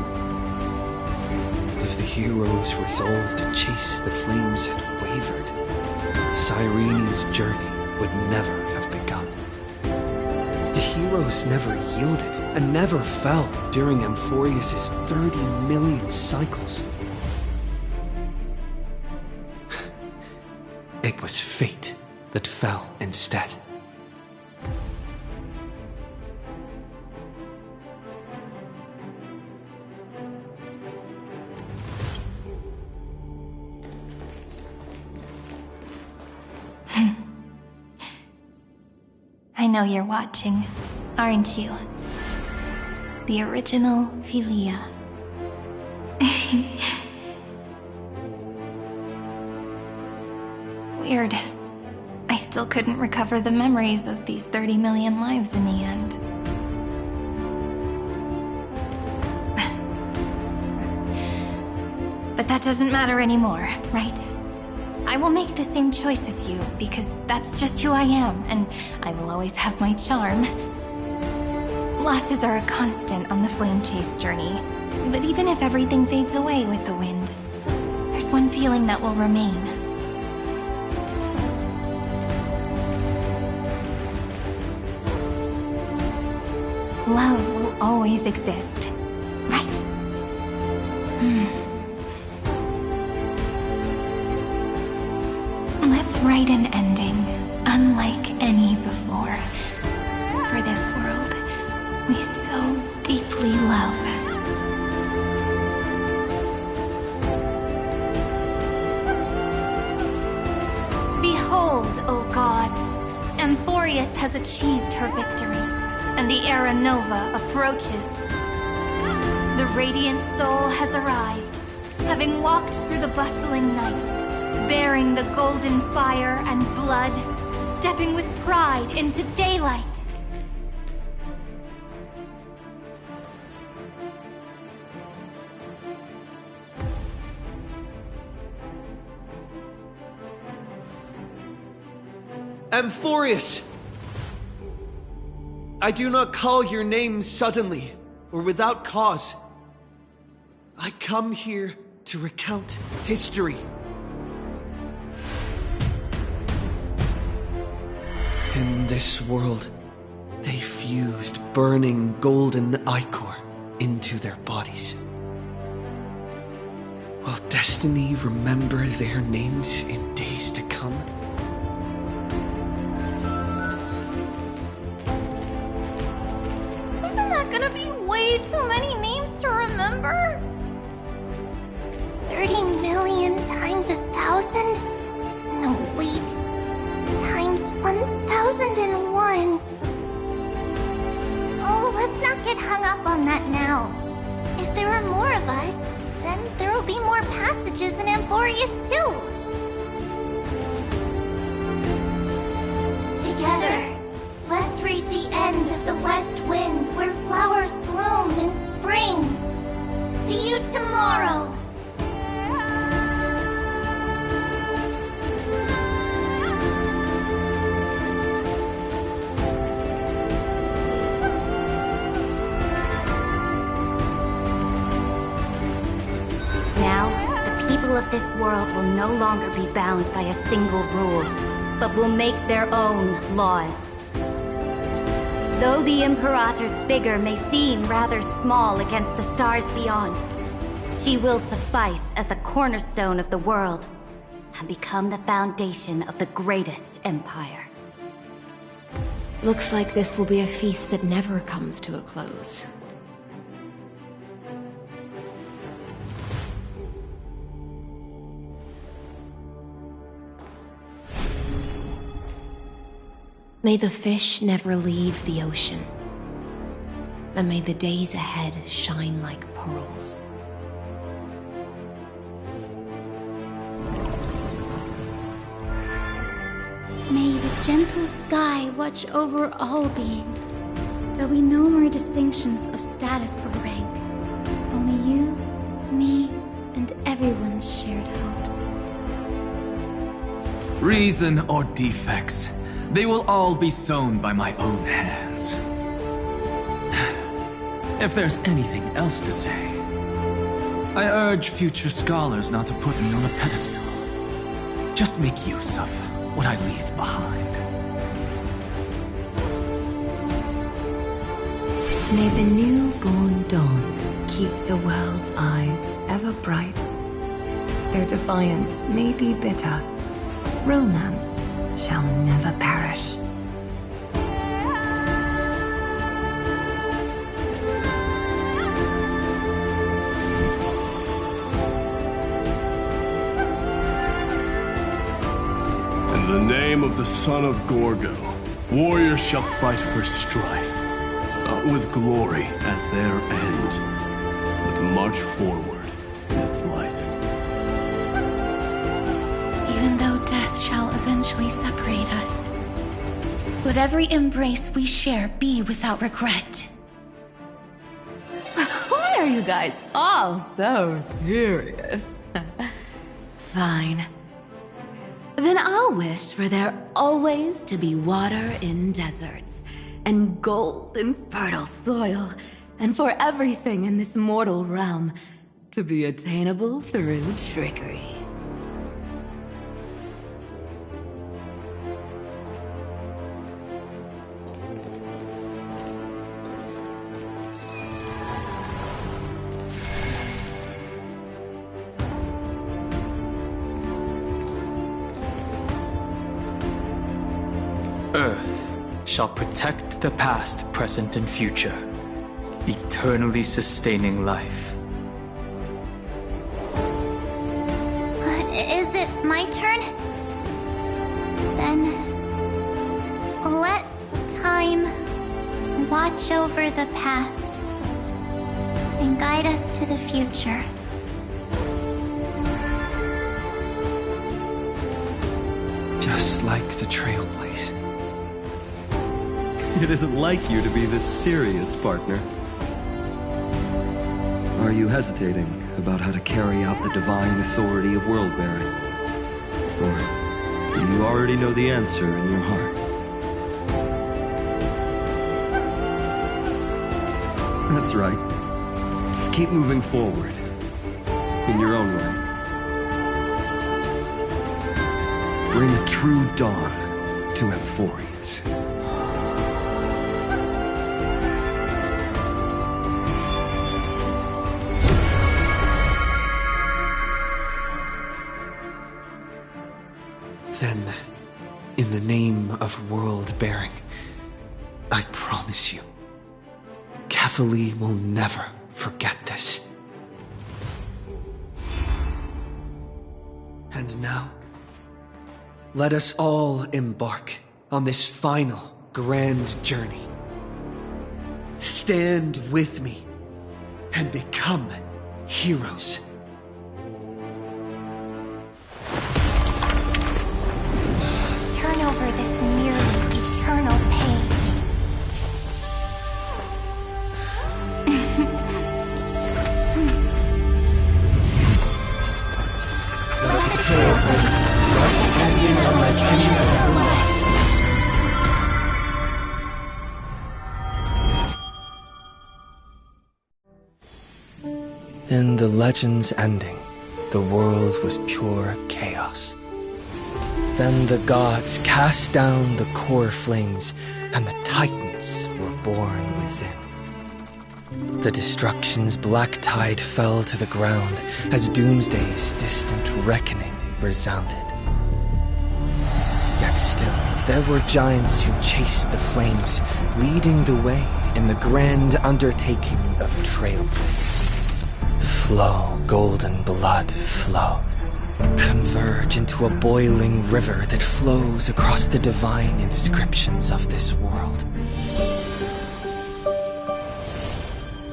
If the hero's resolve to chase the flames had wavered, Cyrene's journey would never have begun. The heroes never yielded and never fell during Amphorius' 30 million cycles. It was fate that fell instead. I know you're watching, aren't you? The original Philia. Weird. I still couldn't recover the memories of these 30 million lives in the end. But that doesn't matter anymore, right? I will make the same choice as you, because that's just who I am, and I will always have my charm. Losses are a constant on the flame chase journey. But even if everything fades away with the wind, there's one feeling that will remain. Love will always exist, right? Let's write an ending unlike any before. For this world we so deeply love. Behold, O gods, Amphorius has achieved her victory, and the Era Nova approaches. The radiant soul has arrived, having walked through the bustling nights, bearing the golden fire and blood, stepping with pride into daylight. Amphorius! I do not call your name suddenly, or without cause. I come here to recount history. In this world, they fused burning golden ichor into their bodies. Will destiny remember their names in days to come? Isn't that gonna be way too many names to remember? 30 million times 1,000? No, wait. Times 1,001. Oh, let's not get hung up on that now. If there are more of us, then there will be more passages in Amphorius too. Together, let's reach the end of the west wind where flowers bloom in spring. See you tomorrow. Of this world will no longer be bound by a single rule, but will make their own laws. Though the Imperator's figure may seem rather small against the stars beyond, she will suffice as the cornerstone of the world and become the foundation of the greatest empire. Looks like this will be a feast that never comes to a close. May the fish never leave the ocean, and may the days ahead shine like pearls. May the gentle sky watch over all beings. There'll be no more distinctions of status or rank. Only you, me, and everyone's shared hopes. Reason or defects, they will all be sown by my own hands. If there's anything else to say, I urge future scholars not to put me on a pedestal. Just make use of what I leave behind. May the newborn dawn keep the world's eyes ever bright. Their defiance may be bitter. Romance shall never perish. In the name of the son of Gorgo, warriors shall fight for strife, not with glory as their end, but to march forward in its light. Even though death shall eventually separate us, let every embrace we share be without regret. Why are you guys all so serious? Fine. Then I'll wish for there always to be water in deserts, and gold and fertile soil, and for everything in this mortal realm to be attainable through trickery. Earth shall protect the past, present, and future, eternally sustaining life. Is it my turn? Then let time watch over the past and guide us to the future. Just like the Trailblaze. It isn't like you to be this serious, partner. Are you hesitating about how to carry out the divine authority of world-bearing? Or do you already know the answer in your heart? That's right. Just keep moving forward. In your own way. Bring a true dawn to Amphorians. Then, in the name of world-bearing, I promise you, Kefali will never forget this. And now, let us all embark on this final grand journey. Stand with me and become heroes. Turn over this nearly eternal page. Let the Trailblaze rush engine on my kingdom everlasting. In the legend's ending, the world was pure chaos. Then the gods cast down the core flames, and the Titans were born within. The destruction's black tide fell to the ground as Doomsday's distant reckoning resounded. Yet still, there were giants who chased the flames, leading the way in the grand undertaking of Trailblaze. Flow, golden blood, flow. Converge into a boiling river that flows across the divine inscriptions of this world.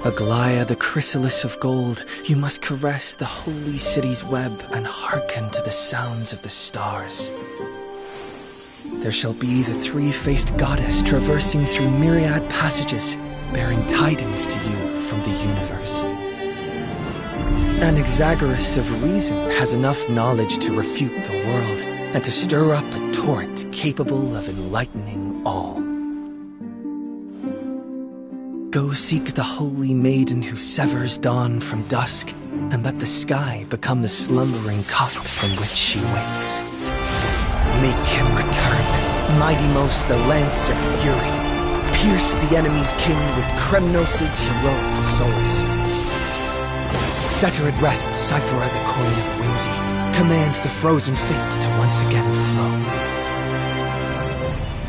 Aglaya, the chrysalis of gold, you must caress the holy city's web and hearken to the sounds of the stars. There shall be the three-faced goddess traversing through myriad passages, bearing tidings to you from the universe. An Exagoras of reason has enough knowledge to refute the world and to stir up a torrent capable of enlightening all. Go seek the holy maiden who severs dawn from dusk, and let the sky become the slumbering cot from which she wakes. Make him return, mighty most the lance of fury. Pierce the enemy's king with Kremnos' heroic souls. Set her at rest, Cyphera the coin of whimsy. Command the frozen fate to once again flow.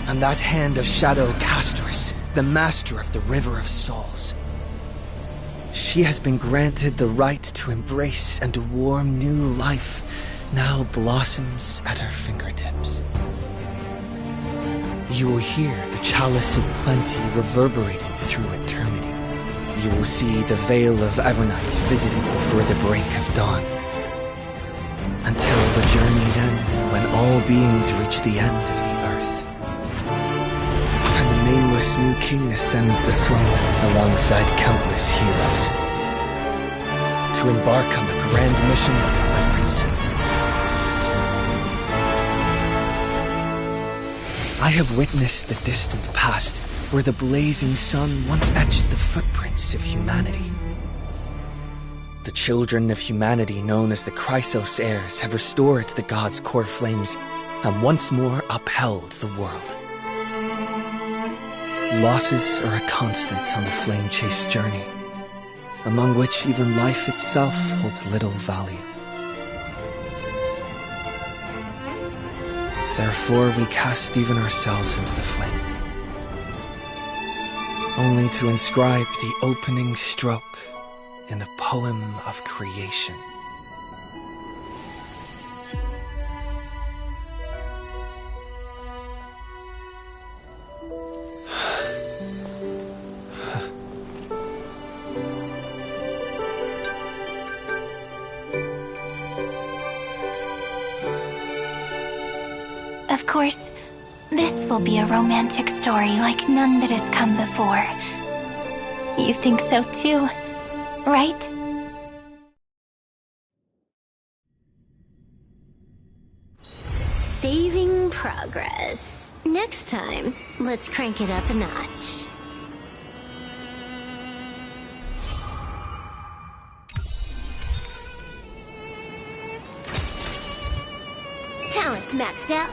And that hand of shadow Castorus, the master of the river of souls. She has been granted the right to embrace and to warm new life, now blossoms at her fingertips. You will hear the chalice of plenty reverberating through eternity. You will see the veil of Evernight visiting before the break of dawn. Until the journey's end, when all beings reach the end of the earth. And the nameless new king ascends the throne alongside countless heroes. To embark on the grand mission of deliverance. I have witnessed the distant past, where the blazing sun once etched the footprints of humanity. The children of humanity known as the Chrysos heirs have restored the gods' core flames and once more upheld the world. Losses are a constant on the flame-chased journey, among which even life itself holds little value. Therefore, we cast even ourselves into the flame, only to inscribe the opening stroke in the poem of creation. Of course, this will be a romantic story like none that has come before. You think so too, right? Saving progress. Next time, let's crank it up a notch. Talent's maxed out.